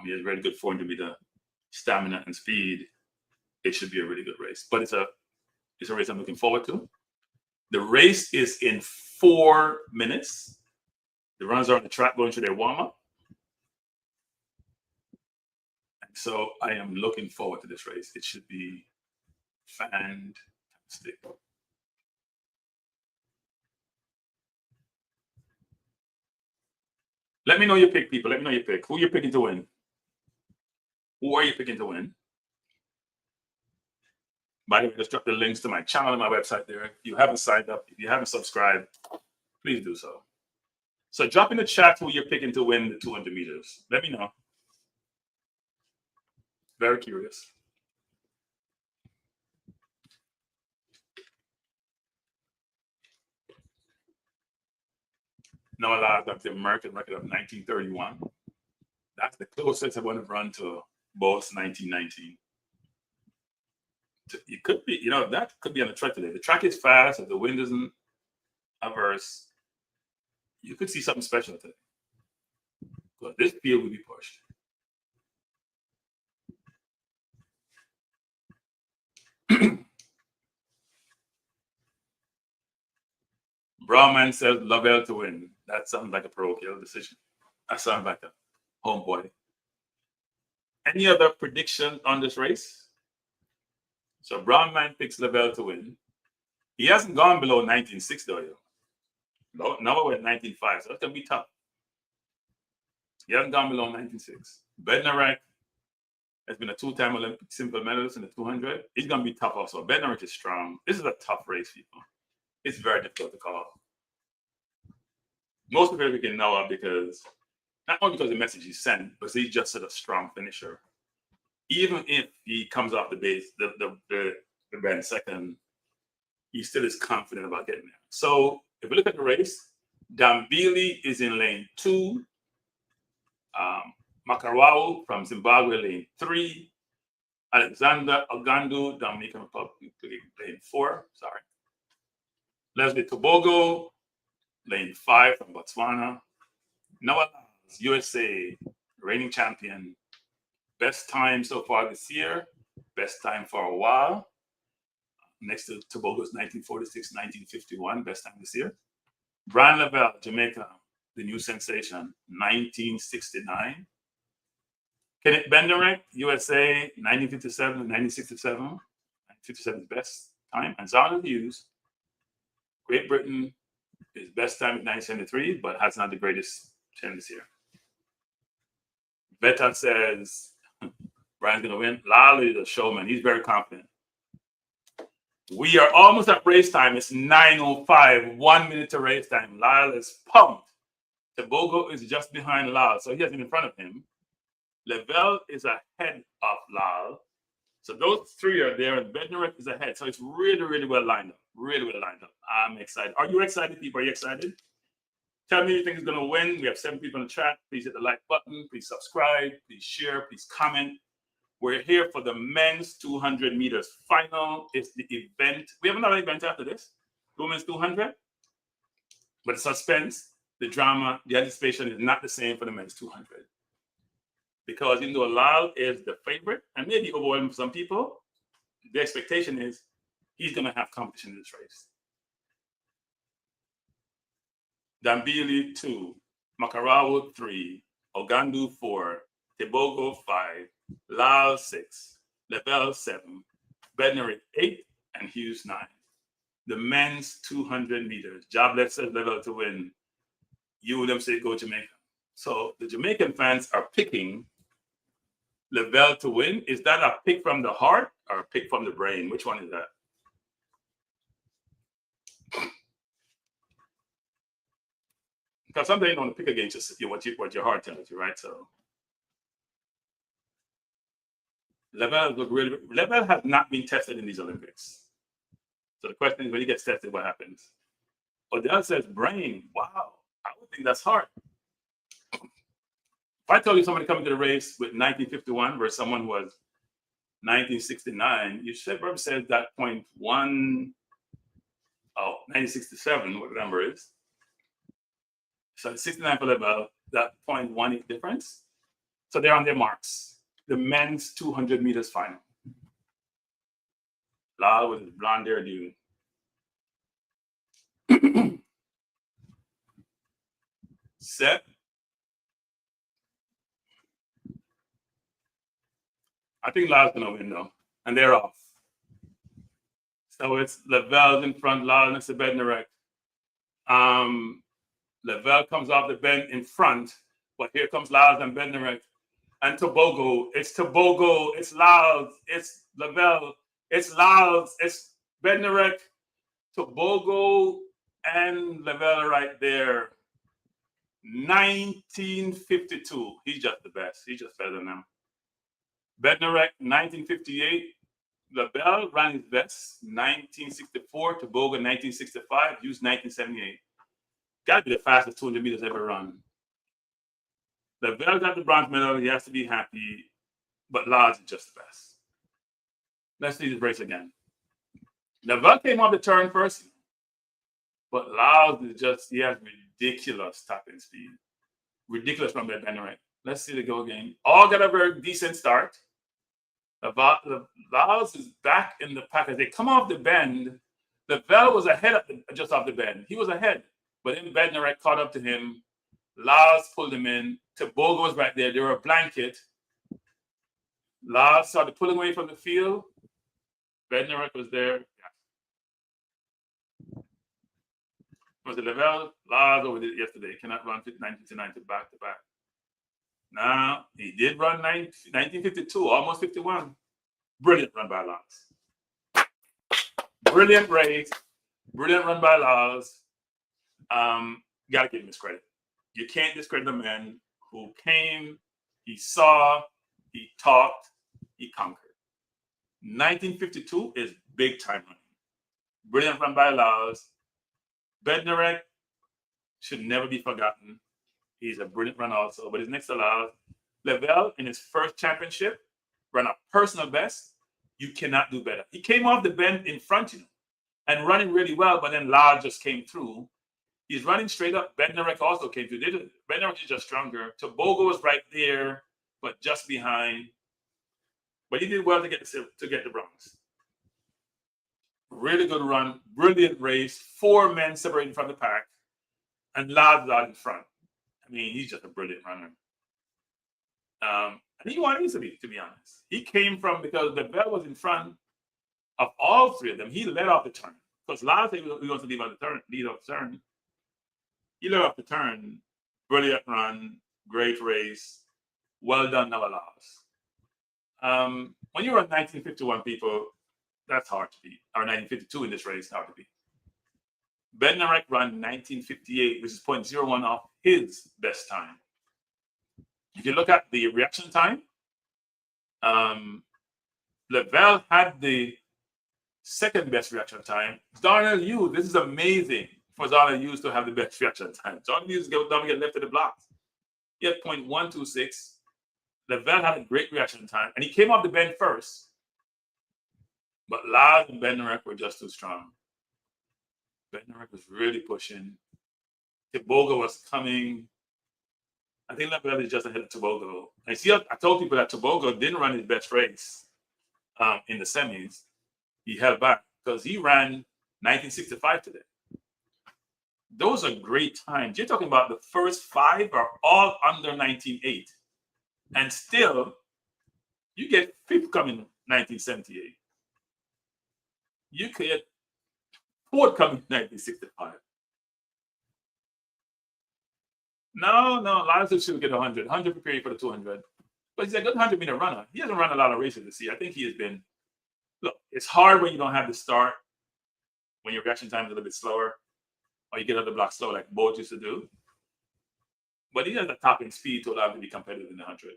he has very good 400-meter stamina and speed, it should be a really good race. But it's a race I'm looking forward to. The race is in 4 minutes. The runners are on the track going through their warm-up. So I am looking forward to this race. It should be fantastic. Let me know your pick, people. Let me know your pick. Who you're picking to win? Who are you picking to win? By the way, just drop the links to my channel and my website there. If you haven't signed up, if you haven't subscribed, please do so. So drop in the chat who you're picking to win the 200 meters. Let me know. Very curious. Noah Lyles got the American record of 1931. That's the closest I want to run to Boston 1919. It could be, that could be on the track today. The track is fast, if the wind isn't adverse, you could see something special today. But this field will be pushed. Brahman says Levell to win. That sounds like a parochial decision. That sounds like a homeboy. Any other prediction on this race? So Brahman picks Levell to win. He hasn't gone below 19.6 though. Now we're at 19.5, so that's gonna be tough. He hasn't gone below 19.6. Bednarek has been a two-time Olympic simple medalist in the 200. He's gonna be tough also. Bednarek is strong. This is a tough race, people. It's very difficult to call. Most of it we can know because not only because of the message he sent, but he's just a strong finisher. Even if he comes off the base, the bend second, he still is confident about getting there. So if we look at the race, Dambili is in lane 2. Makarau from Zimbabwe, lane 3. Alexander Ogandu, Dominican Republic, lane 4. Sorry. Letsile Tebogo, lane 5 from Botswana. Noah Lyles, USA, reigning champion. Best time so far this year. Best time for a while. next to Tebogo's 1946, 1951, best time this year. Bryan Levell, Jamaica, the new sensation, 1969. Kenneth Bednarek, USA, 1957 and 1967. 1957 is best time. And Zonal Hughes, Great Britain, his best time is 1973, but has not the greatest time this year. Vetan says Brian's going to win. Lyle is a showman. He's very confident. We are almost at race time. It's 9:05, 1 minute to race time. Lyle is pumped. Tebogo is just behind Lyle, so he has him in front of him. Levell is ahead of Lyle. So those three are there, and Bednarek is ahead. So it's really, really well lined up. Really well lined up. I'm excited. Are you excited, people? Are you excited? Tell me you think is going to win. We have 7 people in the chat. Please hit the like button. Please subscribe. Please share. Please comment. We're here for the men's 200 meters final. It's the event. We have another event after this. The women's 200. But the suspense, the drama, the anticipation is not the same for the men's 200. Because even though Lyle is the favorite and maybe overwhelming for some people, the expectation is he's going to have competition in this race. Dambili 2, Makarawo 3, Ogandu 4, Tebogo 5, Lyle 6, Levell 7, Bednarek 8, and Hughes 9. The men's 200 meters. Joblet says Levell to win. You them say go Jamaica. So the Jamaican fans are picking Levell to win. Is that a pick from the heart or a pick from the brain? Which one is that? Because sometimes you don't want to pick against what your heart tells you, right? So Levell has not been tested in these Olympics. So the question is, when he gets tested, what happens? Odell says brain. Wow, I would think that's hard. If I told you somebody coming to the race with 1951 versus someone who was 1969, you should probably say that 1967, what the number is. So 69 for Levell, that 0.18 difference. So they're on their marks. The men's 200 meters final. Lyle with his blonde hairdo. Set. I think Lyle's going to win, though. And they're off. So it's Levell in front, Lyle next to Bednarek. Levell comes off the bend in front, but here comes Lyles and Bednarek. And Tebogo. It's Tebogo. It's Lyles. It's Levell. It's Lyles. It's Bednarek. Tebogo and Levell right there. 1952. He's just the best. He's just better than them. Bednarek, 1958. Levell ran his best. 1964. Tebogo, 1965. Hughes, 1978. Got to be the fastest 200 meters ever run. Levell got the bronze medal. He has to be happy. But Lyles is just the best. Let's see this race again. Levell came off the turn first. But Lyles is just, he has ridiculous tapping speed. Ridiculous from Bednarek. Let's see the go again. All got a very decent start. Lyles is back in the pack as they come off the bend. Levell was ahead just off the bend. He was ahead. But then Bednarek caught up to him. Lyles pulled him in. Tebogo was right there. They were a blanket. Lyles started pulling away from the field. Bednarek was there. Yeah. Was it Levell? Lyles over there yesterday. Cannot run 1959 to back to back. Now, he did run 1952, almost 51. Brilliant run by Lyles. Brilliant race. Brilliant run by Lyles. Got to give him his credit. You can't discredit a man who came, he saw, he talked, he conquered. 1952 is big time running. Brilliant run by Lyles. Bednarek should never be forgotten. He's a brilliant runner also, but he's next to Lyles. Levell, in his first championship, ran a personal best. You cannot do better. He came off the bend in front of you and running really well, but then Lyles just came through. He's running straight up. Bednarek also came through. Bednarek is just stronger. Tebogo was right there, but just behind. But he did well to get the bronze. Really good run, brilliant race. 4 men separating from the pack, and Lyles out in front. I mean, he's just a brilliant runner. And he wanted to be honest. He came from, because Levell was in front of all 3 of them. He led off the turn because Lyles said he wants to lead off the turn. He led off the turn. Brilliant run, great race. Well done, Noah Lyles. When you run 1951, people, that's hard to beat. Or 1952 in this race, hard to beat. Bednarek ran 1958, which is 0.01 off his best time. If you look at the reaction time, Levell had the second best reaction time. Darnell Hughes, this is amazing for Darnell Hughes to have the best reaction time. Darnell Hughes don't get left in the blocks. He had 0.126. Levell had a great reaction time, and he came off the bench first. But Lyles and Bednarek were just too strong. Bednarek was really pushing. Tebogo was coming. I think Levell is just ahead of Tebogo. I told people that Tebogo didn't run his best race in the semis. He held back because he ran 1965 today. Those are great times. You're talking about the first 5 are all under 19.8. And still, you get 5th coming 1978. You get 4th coming 1965. No, Lyles should get 100. 100 preparing for the 200. But he's a good 100-meter runner. He hasn't run a lot of races this year. I think he has been. Look, it's hard when you don't have the start, when your reaction time is a little bit slower, or you get out the block slow like Bolt used to do. But he has the topping speed to allow him to be competitive in the 100.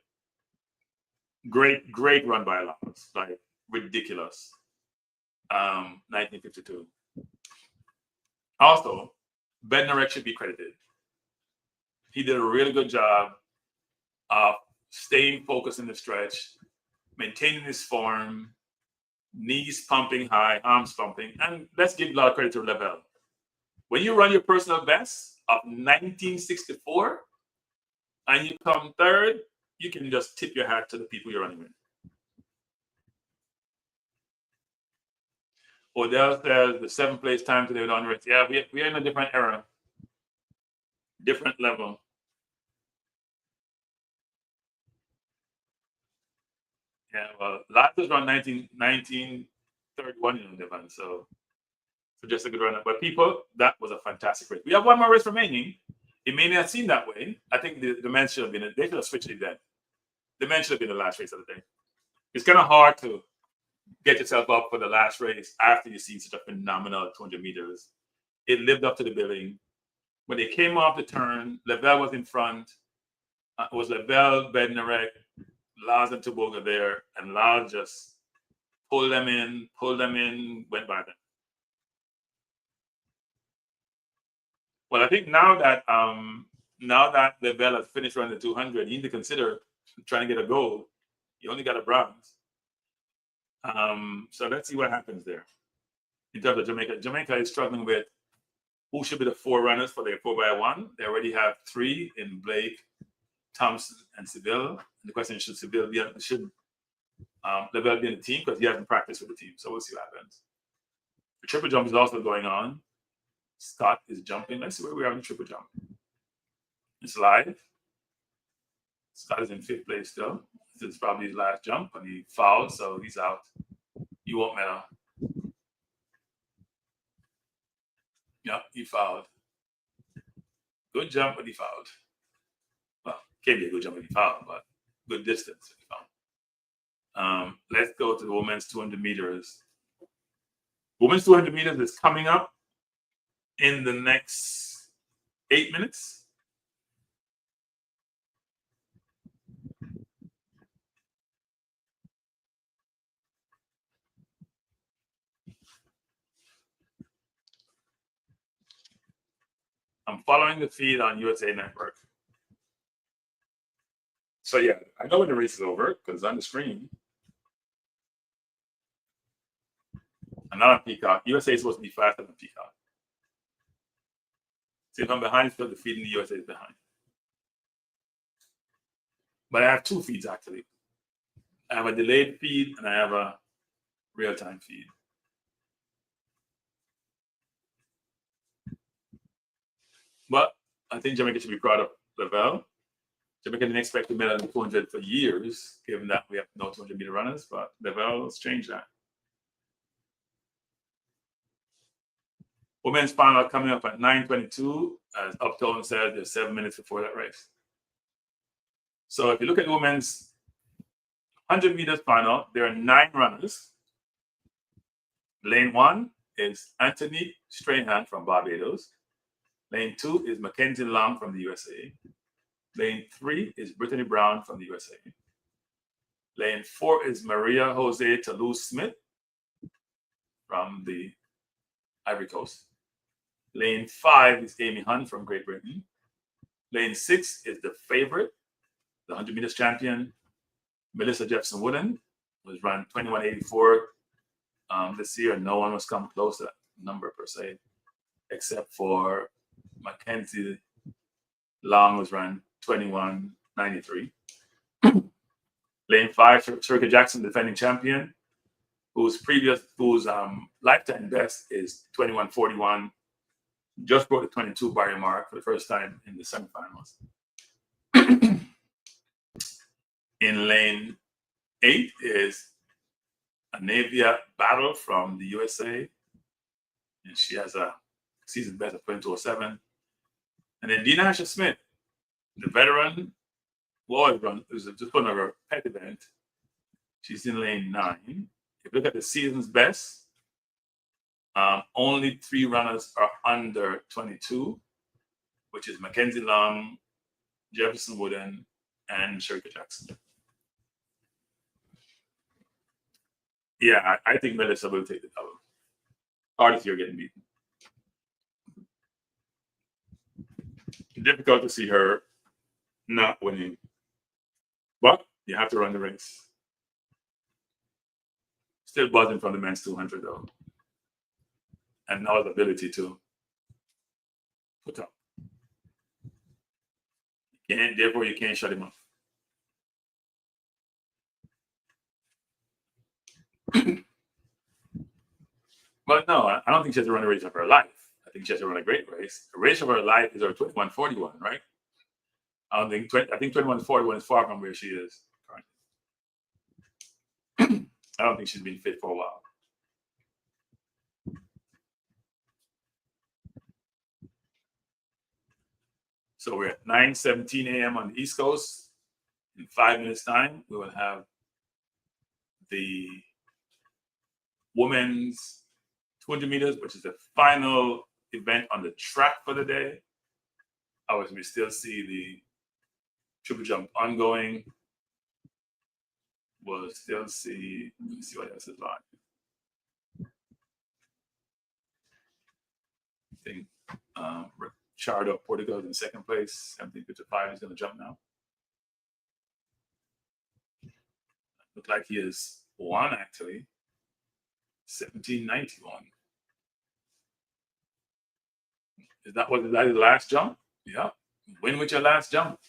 Great run by Lyles. Like, ridiculous. 1952. Also, Bednarek should be credited. He did a really good job of staying focused in the stretch, maintaining his form, knees pumping high, arms pumping. And let's give a lot of credit to Levell. When you run your personal best of 1964 and you come 3rd, you can just tip your hat to the people you're running with. Odell says the 7th place time today with Andres. Yeah, we are in a different era, different level. Yeah, well, Lyles was run 1931 in the event, so just a good run. But people, that was a fantastic race. We have 1 more race remaining. It may not seem that way. I think the men should have been. They should have switched it then. The men should have been the last race of the day. It's kind of hard to get yourself up for the last race after you see such a phenomenal 200 meters. It lived up to the billing. When they came off the turn, Levell was in front. It was Levell, Bednarek, Lyles and Tebogo there, and Lyles just pulled them in, went by them. Well, I think now that Levell has finished running the 200, you need to consider trying to get a gold. You only got a bronze. So let's see what happens there. In terms of Jamaica, Jamaica is struggling with who should be the 4 runners for their 4x1. They already have 3 in Blake, Thompson, and Seville. And the question is, should Levell be in the team, because he hasn't practiced with the team. So we'll see what happens. The triple jump is also going on. Scott is jumping. Let's see where we are in the triple jump. It's live. Scott is in 5th place still. This is probably his last jump, and he fouled, so he's out. You won't medal. Yeah, he fouled. Good jump, but he fouled. Well, can't be a good jump if he fouled, but good distance if he fouled. Let's go to the women's 200 meters. Women's 200 meters is coming up in the next 8 minutes. I'm following the feed on USA Network. So yeah, I know when the race is over because on the screen. And not on Peacock. USA is supposed to be faster than Peacock. See, if I'm behind, still the feed in the USA is behind. But I have 2 feeds actually. I have a delayed feed and I have a real-time feed. But I think Jamaica should be proud of Levell. Jamaica didn't expect to medal in 200 for years, given that we have no 200-meter runners, but Levell's changed that. Women's final coming up at 9:22. As Uptown said, there's 7 minutes before that race. So if you look at the women's 100 meters final, there are 9 runners. Lane 1 is Anthony Strahan from Barbados. Lane 2 is Mackenzie Long from the USA. Lane 3 is Brittany Brown from the USA. Lane 4 is Maria Jose Toulouse-Smith from the Ivory Coast. Lane 5 is Amy Hunt from Great Britain. Lane 6 is the favorite, the 100 meters champion, Melissa Jefferson Wooden, was run 21:84 this year. No one was come close to that number per se, except for Mackenzie Long was run 21:93. Lane 5, Shericka Jackson, defending champion, whose lifetime best is 21:41. Just broke the 22 barrier mark for the first time in the semifinals. In lane 8 is Anavia Battle from the USA, and she has a season best of 22:07. And then Dina Asher-Smith, the veteran, who always run, it was just one of her pet event. She's in lane 9. If you look at the season's best, only 3 runners are under 22, which is Mackenzie Long, Jefferson Wooden, and Shericka Jackson. Yeah, I think Melissa will take the double. Hardest you're getting beaten. Difficult to see her not winning, but you have to run the race. Still buzzing from the men's 200 though, and now the ability to put up. Therefore, you can't shut him off. But no, I don't think she has to run a race of her life. I think she has to run a great race. The race of her life is her 21:41, right? I think 21:41 is far from where she is currently. I don't think she's been fit for a while. So we're at 9:17 a.m. on the East Coast. In 5 minutes' time, we will have the women's 200 meters, which is the final event on the track for the day. However, we still see the triple jump ongoing. We'll still see, let me see what else is on. I think Richardo Portugal in second place, 17:55 is going to jump now. Look like he is 1 actually. 17:91. Is that his last jump? Yeah. Win with your last jump.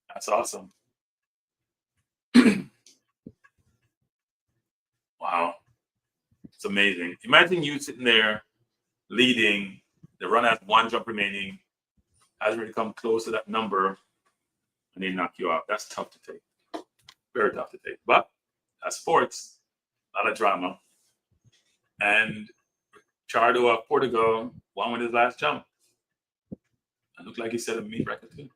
That's awesome. Wow. It's amazing. Imagine you sitting there leading, the runner has 1 jump remaining, hasn't really come close to that number, and they knock you out. That's tough to take. Very tough to take. But that's sports. A lot of drama. And Richardo of Portugal won with his last jump. It looked like he set a meet record too.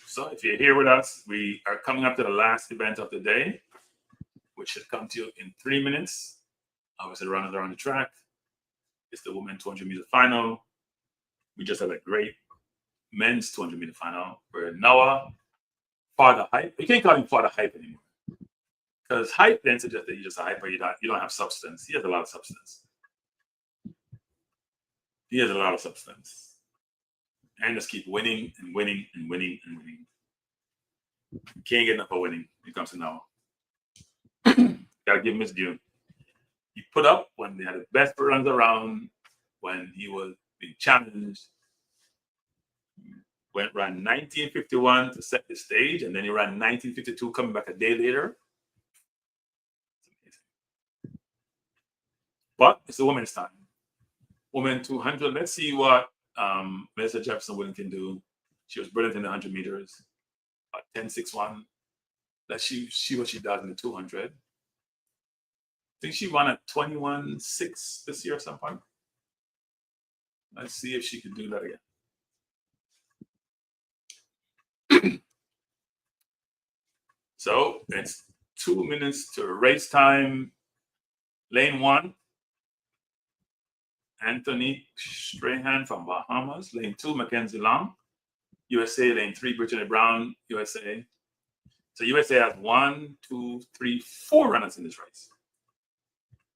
So if you're here with us, we are coming up to the last event of the day, which should come to you in 3 minutes. Obviously, the runners are on the track. It's the women's 200 meter final. We just had a great men's 200 meter final where Noah, Father Hype. You can't call him Father Hype anymore, because hype then suggests that you're just a hyper. You don't have substance. He has a lot of substance. He has a lot of substance. And just keep winning and winning and winning and winning. Can't get enough of winning when it comes to Noah. Gotta give him his due. He put up when they had the best runs around, when he was being challenged. ran 1951 to set the stage, and then he ran 1952 coming back a day later. But it's the women's time. Women 200. Let's see what Melissa Jefferson Woodin can do. She was brilliant in the 100 meters. 10.61. Let's see what she does in the 200. I think she won at 21.6 this year at some point. Let's see if she can do that again. So it's 2 minutes to race time. Lane 1, Anthony Strahan from Bahamas. Lane 2, Mackenzie Long, USA. Lane 3, Brittany Brown, USA. So USA has 1, 2, 3, 4 runners in this race.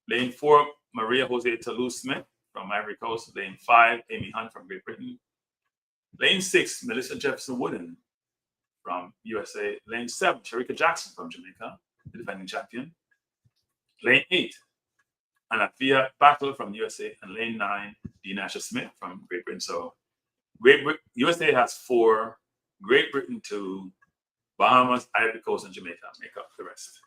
Lane 4, Maria Jose Toulouse-Smith from Ivory Coast. Lane 5, Amy Hunt from Great Britain. Lane 6, Melissa Jefferson Woodin from USA. Lane 7, Shericka Jackson from Jamaica, the defending champion. Lane 8, Anafia Battle from USA. And lane 9, Dinasha Smith from Great Britain. So USA has 4, Great Britain 2, Bahamas, Ivory Coast, and Jamaica make up the rest.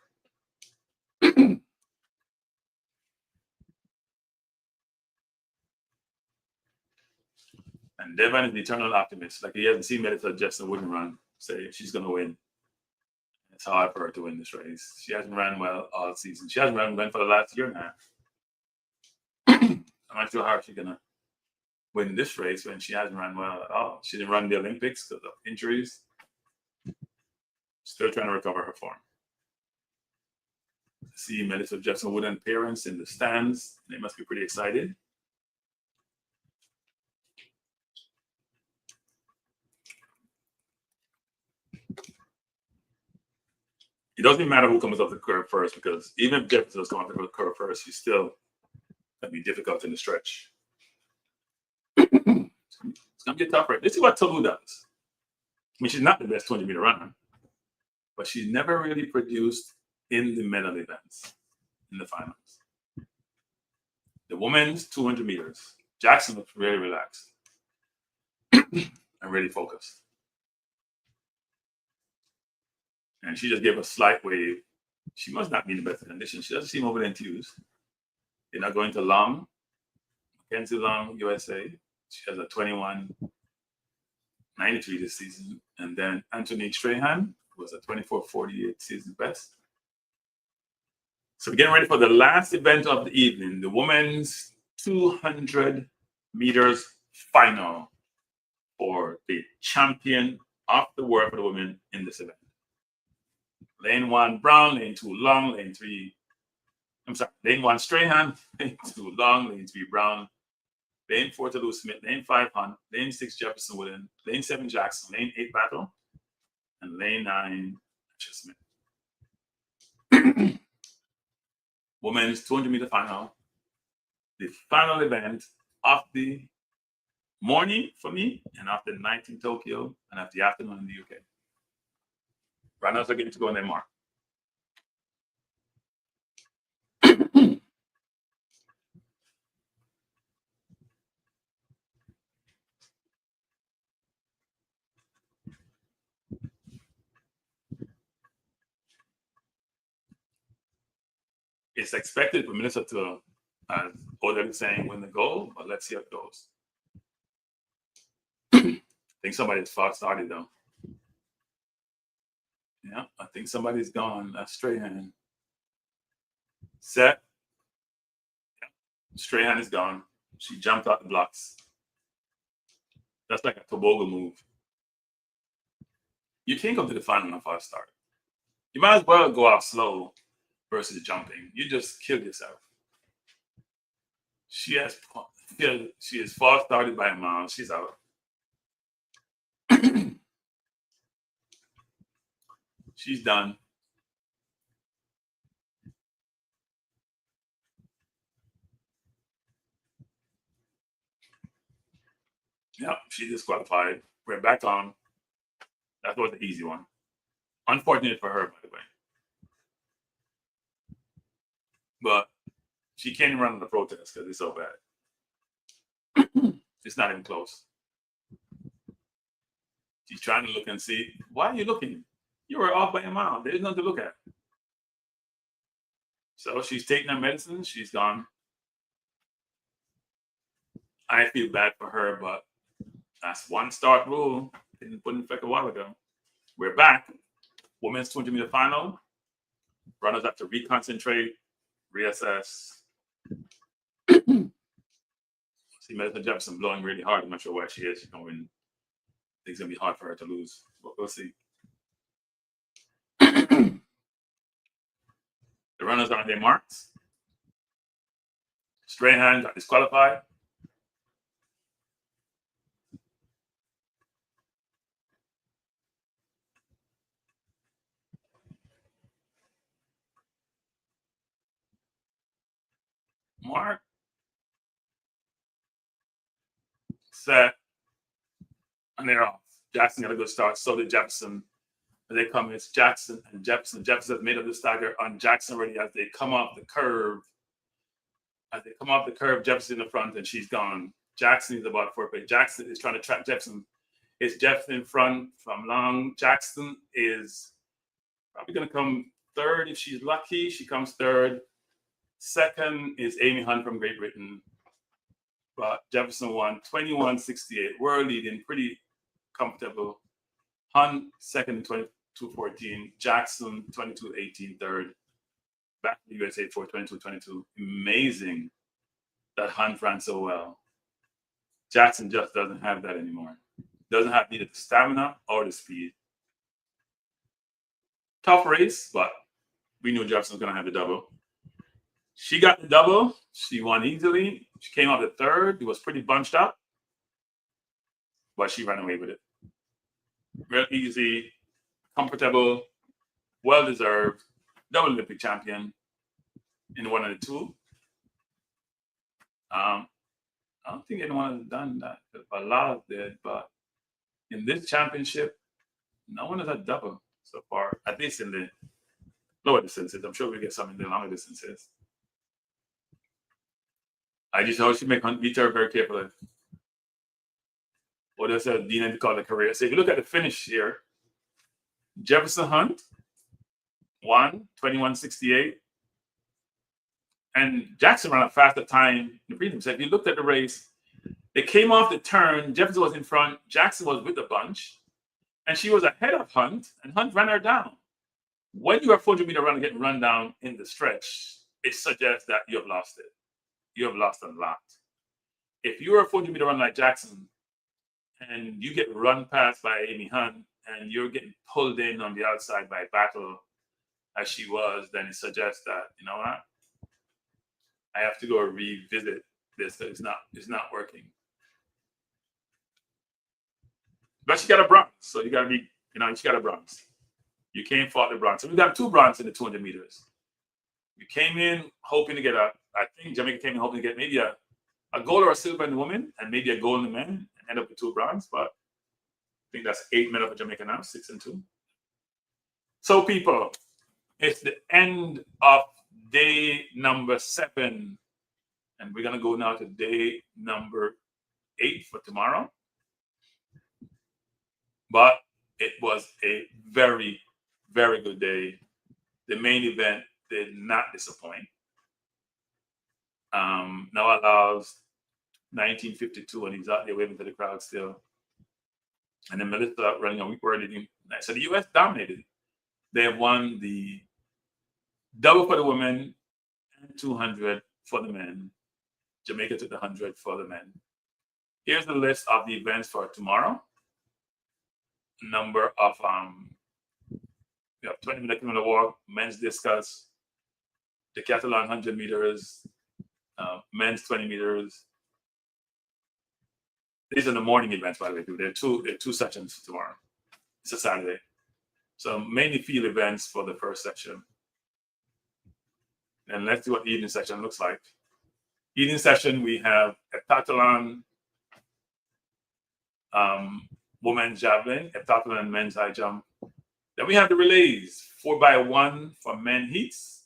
And Devon is the eternal optimist. Like, he hasn't seen Melissa Jefferson Woodin run, say she going to win. It's hard for her to win this race. She hasn't ran well all season. She hasn't run well for the last year and a half. I'm not sure how she's going to win this race when she hasn't run well at all. She didn't run the Olympics because of injuries. Still trying to recover her form. See Melissa Jefferson Woodin parents in the stands. They must be pretty excited. It doesn't matter who comes off the curve first, because even if Jefferson was going off the curve first, she's still going to be difficult in the stretch. It's going to be a tough race. Let's see what Tolu does. I mean, she's not the best 200-meter runner, but she's never really produced in the medal events, in the finals. The women's 200 meters, Jackson looks really relaxed and really focused. And she just gave a slight wave. She must not be in the best condition. She doesn't seem over enthused. They're not going to Long. Mackenzie Long, USA. She has a 21.93 this season. And then Anthony Strahan was a 24.48 season best. So we're getting ready for the last event of the evening, the women's 200 meters final for the champion of the world for the women in this event. Lane 1, Brown. Lane 2, Long. Lane 3, Lane 1, Strahan. Lane 2, Long. Lane 3, Brown. Lane 4, Toulouse-Smith. Lane 5, Hunt. Lane 6, Jefferson Woodin. Lane 7, Jackson. Lane 8, Battle. And lane 9, Smith. Women's 200-meter final. The final event of the morning for me, and of the night in Tokyo, and of the afternoon in the UK. Runners are getting to go on their mark. It's expected for Melissa to, as Odell saying, win the gold, but let's see how it goes. I think somebody's fast started though. Yeah, I think somebody's gone. That's Strahan. Set. Yeah. Strahan is gone. She jumped out the blocks. That's like a Tebogo move. You can't go to the final on a fast start. You might as well go out slow versus jumping. You just kill yourself. She is fast started by a mile. She's out. She's done. Yep, she disqualified. We're back on. That was the easy one. Unfortunate for her, by the way. But she can't run the protest because it's so bad. It's not even close. She's trying to look and see. Why are you looking? You were off by a mile. There's nothing to look at. So she's taking her medicine. She's gone. I feel bad for her, but that's one start rule. Didn't put in effect a while ago. We're back. Women's 200 meter final. Runners have to reconcentrate, reassess. See Melissa Jefferson blowing really hard. I'm not sure where she is. She's going to win. I think it's going to be hard for her to lose, but we'll see. The runners are on their marks. Strahan got disqualified. Mark. Set. And they're off. Jackson got a good start. So did Jefferson. As they come, it's Jackson and Jefferson. Jefferson has made up the stagger on Jackson already as they come off the curve. As they come off the curve, Jefferson in the front and she's gone. Jackson is about 4 pace. Jackson is trying to trap Jefferson. It's Jefferson in front from long. Jackson is probably going to come third if she's lucky. She comes third. Second is Amy Hunt from Great Britain. But Jefferson won 21.68. We're leading pretty comfortable. Hunt second in 22.14. Jackson 22.18 third. Back to the USA for 22.22. Amazing that Hunt ran so well. Jackson just doesn't have that anymore. Doesn't have neither the stamina or the speed. Tough race, but we knew Jefferson was going to have the double. She got the double. She won easily. She came out the third. It was pretty bunched up, but she ran away with it. Real easy, comfortable, well-deserved, double Olympic champion in one of the two. I don't think anyone has done that. A lot did, but in this championship, no one has had double so far, at least in the lower distances. I'm sure we'll get some in the longer distances. I just hope she make Hunt beat her very carefully. What does Dean call the career? So if you look at the finish here, Jefferson Hunt won 21.68. And Jackson ran a faster time in the prelim. So if you looked at the race, they came off the turn. Jefferson was in front. Jackson was with the bunch. And she was ahead of Hunt. And Hunt ran her down. When you are 400 meter runner getting run down in the stretch, it suggests that you have lost it. You have lost a lot. If you're a 400 meter runner like Jackson, and you get run past by Amy Hunt, and you're getting pulled in on the outside by Battle, as she was, then it suggests that, you know what? I have to go revisit this. It's not working. But she got a bronze, so you got to be, she got a bronze. You can't fault the bronze. So we got 2 bronze in the 200 meters. You came in hoping to get I think Jamaica came in hoping to get maybe a gold or a silver in the women, and maybe a gold in the men, and end up with 2 bronze. But I think that's 8 medals for Jamaica now, 6 and 2. So people, it's the end of day number 7. And we're going to go now to day number 8 for tomorrow. But it was a very, very good day. The main event did not disappoint. Noah Lyles, 1952, and he's out there waving to the crowd still. And then Melissa running a week early. So the U.S. dominated. They have won the double for the women and 200 for the men. Jamaica took the 100 for the men. Here's the list of the events for tomorrow. Number of we have 20-meter kilometer walk, men's discus, decathlon 100 meters, men's 20 meters. These are the morning events, by the way. There are two sessions tomorrow. It's a Saturday. So mainly field events for the first section. And let's see what the evening session looks like. Evening session, we have heptathlon, women's javelin, heptathlon, men's high jump. Then we have the relays, 4x1 for men heats.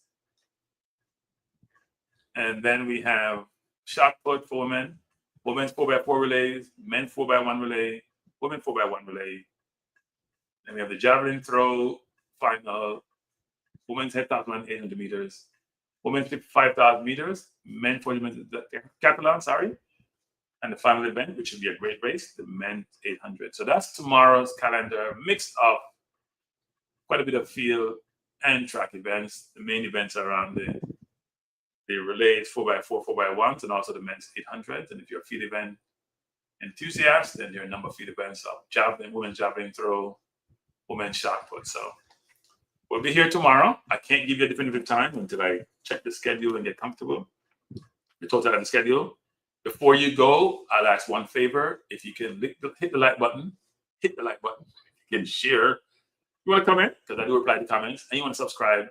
And then we have shot put for women, women's 4x4 relays, men 4x1 relay, women 4x1 relay, Then we have the javelin throw final, women's heptathlon 800 meters, women's 5,000 meters, men's 40 minutes heptathlon, sorry, and the final event, which should be a great race, the men's 800. So that's tomorrow's calendar, mixed up quite a bit of field and track events. The main events are around the relays 4x4, 4x1s, and also the men's 800s. And if you're a field event enthusiast, then there are a number of field events of javelin, women's javelin throw, women's shot put. So we'll be here tomorrow. I can't give you a definitive time until I check the schedule and get comfortable. The total of the schedule. Before you go, I'll ask one favor. If you can hit the like button, hit the like button. You can share. You want to comment? Because I do reply to comments. And you want to subscribe,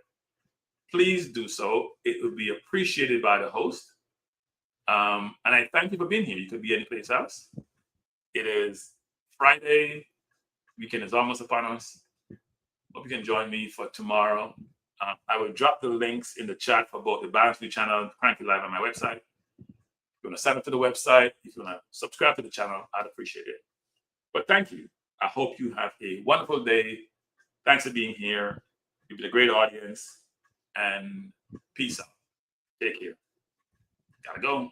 please do so. It would be appreciated by the host. And I thank you for being here. You could be anyplace else. It is Friday. Weekend is almost upon us. Hope you can join me for tomorrow. I will drop the links in the chat for both the Balance View channel, Cranky Live on my website. If you want to sign up to the website, if you want to subscribe to the channel, I'd appreciate it. But thank you. I hope you have a wonderful day. Thanks for being here. You've been a great audience. And peace out. Take care. Gotta go.